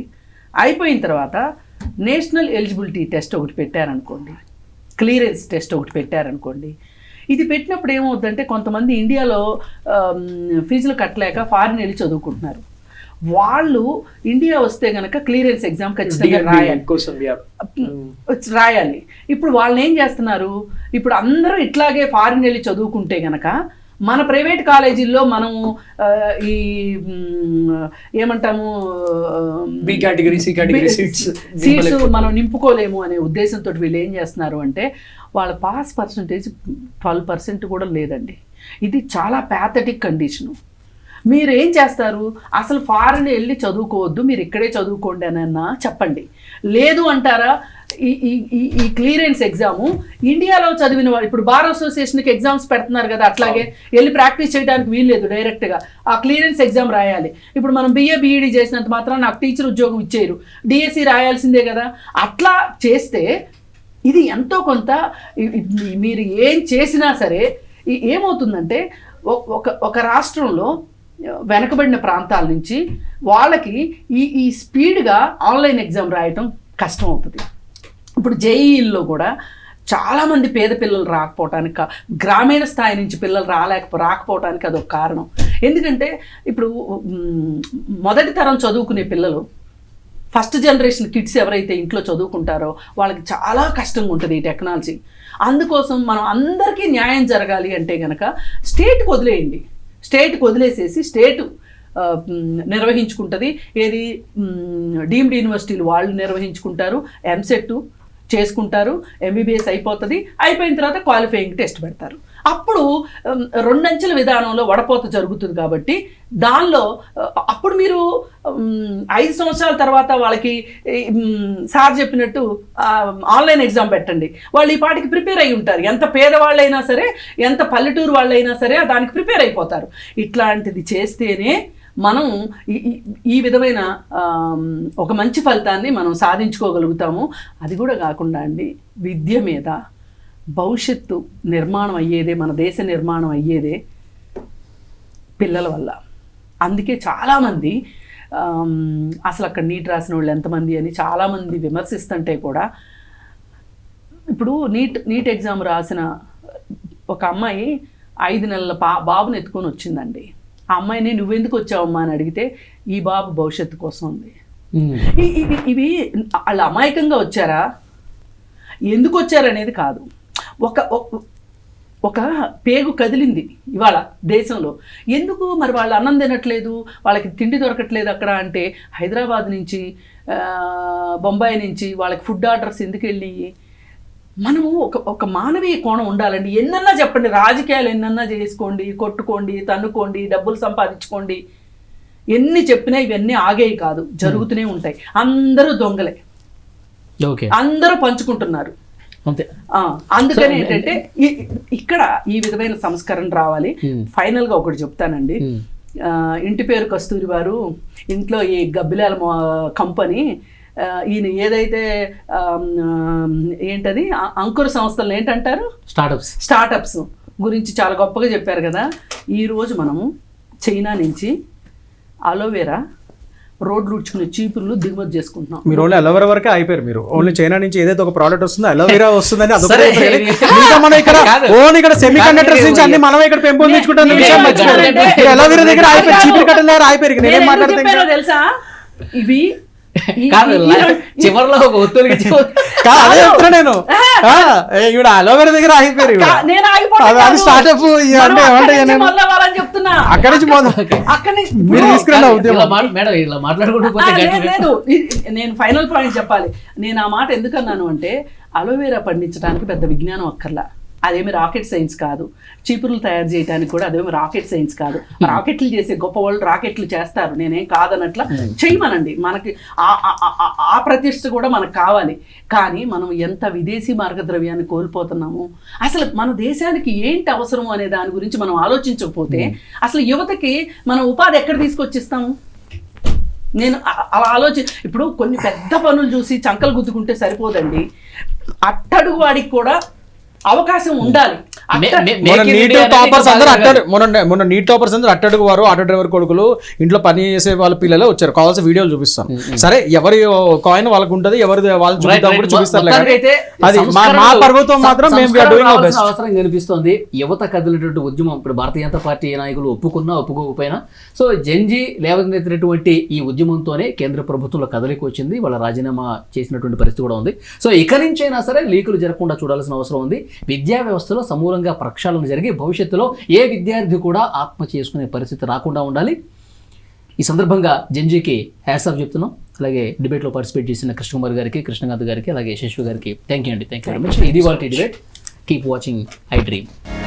అయిపోయిన తర్వాత నేషనల్ ఎలిజిబిలిటీ టెస్ట్ ఒకటి పెట్టారనుకోండి, క్లియరెన్స్ టెస్ట్ ఒకటి పెట్టారనుకోండి. ఇది పెట్టినప్పుడు ఏమవుతుందంటే కొంతమంది ఇండియాలో ఫీజులు కట్టలేక ఫారిన్ వెళ్ళి చదువుకుంటున్నారు. వాళ్ళు ఇండియా వస్తే గనక క్లియరెన్స్ ఎగ్జామ్ ఖచ్చితంగా రాయాలి. ఇప్పుడు వాళ్ళని ఏం చేస్తున్నారు, ఇప్పుడు అందరూ ఇట్లాగే ఫారిన్ వెళ్ళి చదువుకుంటే గనక మన ప్రైవేట్ కాలేజీల్లో మనము ఈ ఏమంటాము B category C category seats మనం నింపుకోలేము అనే ఉద్దేశంతో వీళ్ళు ఏం చేస్తున్నారు అంటే వాళ్ళ పాస్ పర్సంటేజ్ 12% కూడా లేదండి. ఇది చాలా ప్యాథటిక్ కండిషను. మీరు ఏం చేస్తారు, అసలు ఫారెన్ వెళ్ళి చదువుకోవద్దు, మీరు ఇక్కడే చదువుకోండి అనన్నా చెప్పండి. లేదు అంటారా, ఈ క్లియరెన్స్ ఎగ్జాము ఇండియాలో చదివిన వాళ్ళు ఇప్పుడు బార్ అసోసియేషన్కి ఎగ్జామ్స్ పెడుతున్నారు కదా, అట్లాగే వెళ్ళి ప్రాక్టీస్ చేయడానికి వీల్లేదు, డైరెక్ట్గా ఆ క్లియరెన్స్ ఎగ్జామ్ రాయాలి. ఇప్పుడు మనం BA BEd చేసినంత మాత్రం నాకు టీచర్ ఉద్యోగం ఇచ్చేయరు, DSE రాయాల్సిందే కదా. అట్లా చేస్తే ఇది ఎంతో కొంత మీరు ఏం చేసినా సరే ఏమవుతుందంటే ఒక రాష్ట్రంలో వెనకబడిన ప్రాంతాల నుంచి వాళ్ళకి ఈ స్పీడ్గా ఆన్లైన్ ఎగ్జామ్ రాయటం కష్టం అవుతుంది. ఇప్పుడు JEEలో కూడా చాలామంది పేద పిల్లలు రాకపోవటానికి, గ్రామీణ స్థాయి నుంచి పిల్లలు రాకపోవటానికి అదొక కారణం. ఎందుకంటే ఇప్పుడు మొదటి తరం చదువుకునే పిల్లలు, ఫస్ట్ జనరేషన్ కిడ్స్ ఎవరైతే ఇంట్లో చదువుకుంటారో వాళ్ళకి చాలా కష్టంగా ఉంటుంది ఈ టెక్నాలజీ. అందుకోసం మనం అందరికీ న్యాయం జరగాలి అంటే కనుక స్టేట్కి వదిలేయండి, స్టేట్కి వదిలేసేసి స్టేట్ నిర్వహించుకుంటుంది. ఏది డీమ్డ్ యూనివర్సిటీలు వాళ్ళు నిర్వహించుకుంటారు, ఎంసెట్ చేసుకుంటారు, MBBS అయిపోతుంది, అయిపోయిన తర్వాత క్వాలిఫైయింగ్ టెస్ట్ పెడతారు. అప్పుడు 2 అంచెల విధానంలో వడపోత జరుగుతుంది. కాబట్టి దానిలో అప్పుడు మీరు 5 సంవత్సరాల తర్వాత వాళ్ళకి సార్ చెప్పినట్టు ఆన్లైన్ ఎగ్జామ్ పెట్టండి, వాళ్ళు ఈ పాటికి ప్రిపేర్ అయి ఉంటారు. ఎంత పేదవాళ్ళైనా సరే, ఎంత పల్లెటూరు వాళ్ళైనా సరే దానికి ప్రిపేర్ అయిపోతారు. ఇట్లాంటిది చేస్తేనే మనం ఈ విధమైన ఒక మంచి ఫలితాన్ని మనం సాధించుకోగలుగుతాము. అది కూడా కాకుండా అండి, విద్య మీద భవిష్యత్తు నిర్మాణం అయ్యేదే, మన దేశ నిర్మాణం అయ్యేదే పిల్లల వల్ల. అందుకే చాలామంది అసలు అక్కడ నీట్ రాసిన వాళ్ళు ఎంతమంది అని చాలామంది విమర్శిస్తుంటే కూడా, ఇప్పుడు నీట్ ఎగ్జామ్ రాసిన ఒక అమ్మాయి 5 నెలల బాబుని ఎత్తుకొని వచ్చిందండి. ఆ అమ్మాయిని నువ్వెందుకు వచ్చావమ్మా అని అడిగితే, ఈ బాబు భవిష్యత్తు కోసం ఉంది. ఇవి వాళ్ళు అమాయకంగా వచ్చారా, ఎందుకు వచ్చారనేది కాదు. ఒక పేగు కదిలింది ఇవాళ దేశంలో. ఎందుకు మరి వాళ్ళు అన్నం తినట్లేదు, వాళ్ళకి తిండి దొరకట్లేదు అక్కడ అంటే, హైదరాబాద్ నుంచి బొంబాయి నుంచి వాళ్ళకి ఫుడ్ ఆర్డర్స్ ఎందుకు వెళ్ళి? మనము ఒక మానవీయ కోణం ఉండాలండి. ఎన్నన్నా చెప్పండి, రాజకీయాలు ఎన్నన్నా చేసుకోండి, కొట్టుకోండి, తన్నుకోండి, డబ్బులు సంపాదించుకోండి, ఎన్ని చెప్పినా ఇవన్నీ ఆగేవి కాదు, జరుగుతూనే ఉంటాయి. అందరూ దొంగలే, అందరూ పంచుకుంటున్నారు అంతే. అందుకని ఏంటంటే ఇక్కడ ఈ విధమైన సంస్కరణ రావాలి. ఫైనల్గా ఒకటి చెప్తానండి, ఇంటి పేరు కస్తూరి వారు ఇంట్లో ఈ గబ్బిలాల కంపెనీ, ఈయన ఏదైతే ఏంటది అంకుర సంస్థలు ఏంటంటారు, స్టార్టప్స్ గురించి చాలా గొప్పగా చెప్పారు కదా. ఈరోజు మనము చైనా నుంచి అలోవెరా రోడ్లు ఉడ్చుకునే చీపుర్లు దిగుమతి చేసుకుంటున్నాం. మీరు ఓన్లీ అలోవెరా వరకే అయిపోయారు. మీరు ఓన్లీ చైనా నుంచి ఏదైతే ఒక ప్రోడక్ట్ వస్తుందో అలోవెరా వస్తుందని మనం ఇక్కడ సెమీ కండక్టర్స్ నుంచి అన్ని మనం ఇక్కడ పెంపొందించుకుంటాం. అలోవెరా దగ్గర అయిపోయి చీపురు కట్టల దగ్గర అయిపోయి నేనేం మాట్లాడతాను తెలుసా, ఇవి చివరిలో ఒక ఒత్తులకి అదే చెప్తున్నా నేను, ఇక్కడ అలోవెరా దగ్గర అయిపోయారు. స్టార్ట్అప్ చెప్తున్నా అక్కడి నుంచి మీరు తీసుకురండి ఉద్యమం. మేడం ఇలా మాట్లాడుకుంటూ నేను ఫైనల్ పాయింట్ చెప్పాలి. నేను ఆ మాట ఎందుకన్నాను అంటే, అలోవెరా పండించడానికి పెద్ద విజ్ఞానం అక్కర్లా, అదేమి రాకెట్ సైన్స్ కాదు. చీపుర్లు తయారు చేయడానికి కూడా అదేమి రాకెట్ సైన్స్ కాదు. రాకెట్లు చేసే గొప్ప వాళ్ళు రాకెట్లు చేస్తారు, నేనేం కాదనట్లా, చేయమనండి. మనకి ఆ ప్రతిష్ట కూడా మనకు కావాలి. కానీ మనం ఎంత విదేశీ మార్గద్రవ్యాన్ని కోల్పోతున్నాము, అసలు మన దేశానికి ఏంటి అవసరము అనే దాని గురించి మనం ఆలోచించకపోతే అసలు యువతకి మనం ఉపాధి ఎక్కడ తీసుకొచ్చిస్తాము? నేను అలా ఇప్పుడు కొన్ని పెద్ద పనులు చూసి చంకలు గుద్దుకుంటే సరిపోదండి, అట్టడుగు వాడికి కూడా అవకాశం ఉండాలి. నీట్ టాపర్స్ అందరూ అట్టడుగు వారు, ఆటో డ్రైవర్ కొడుకులు, ఇంట్లో పని చేసే వాళ్ళ పిల్లలు వచ్చారు. కావాల్సిన వీడియోలు చూపిస్తాను. సరే, ఎవరి కాయిన్ వాళ్ళకు ఉంటుంది, ఎవరి వాళ్ళు చూపిస్తారు. అది మా ప్రభుత్వం మాత్రం అవసరం కనిపిస్తుంది. యువత కదిలినటువంటి ఉద్యమం ఇప్పుడు భారతీయ జనతా పార్టీ నాయకులు ఒప్పుకున్నా ఒప్పుకోకపోయినా, సో జెన్జీ లేవనెత్తినటువంటి ఈ ఉద్యమంతోనే కేంద్ర ప్రభుత్వంలో కదలికి వచ్చింది. వాళ్ళ రాజీనామా చేసినటువంటి పరిస్థితి కూడా ఉంది. సో ఇక నుంచైనా సరే లీకులు జరగకుండా చూడాల్సిన అవసరం ఉంది. విద్యా వ్యవస్థలో సమూలంగా ప్రక్షాళన జరిగి భవిష్యత్తులో ఏ విద్యార్థి కూడా ఆత్మహత్య చేసుకునే పరిస్థితి రాకుండా ఉండాలి. ఈ సందర్భంగా జెన్జీకి హ్యాట్స్ ఆఫ్ చెప్తున్నాం. అలాగే డిబేట్లో పార్టిసిపేట్ చేసిన కృష్ణకుమార్ గారికి, కృష్ణకాంత్ గారికి, అలాగే శశి గారికి థ్యాంక్ యూ అండి. Thank you very much. ఇది వాళ్ళ debate. Keep watching I dream.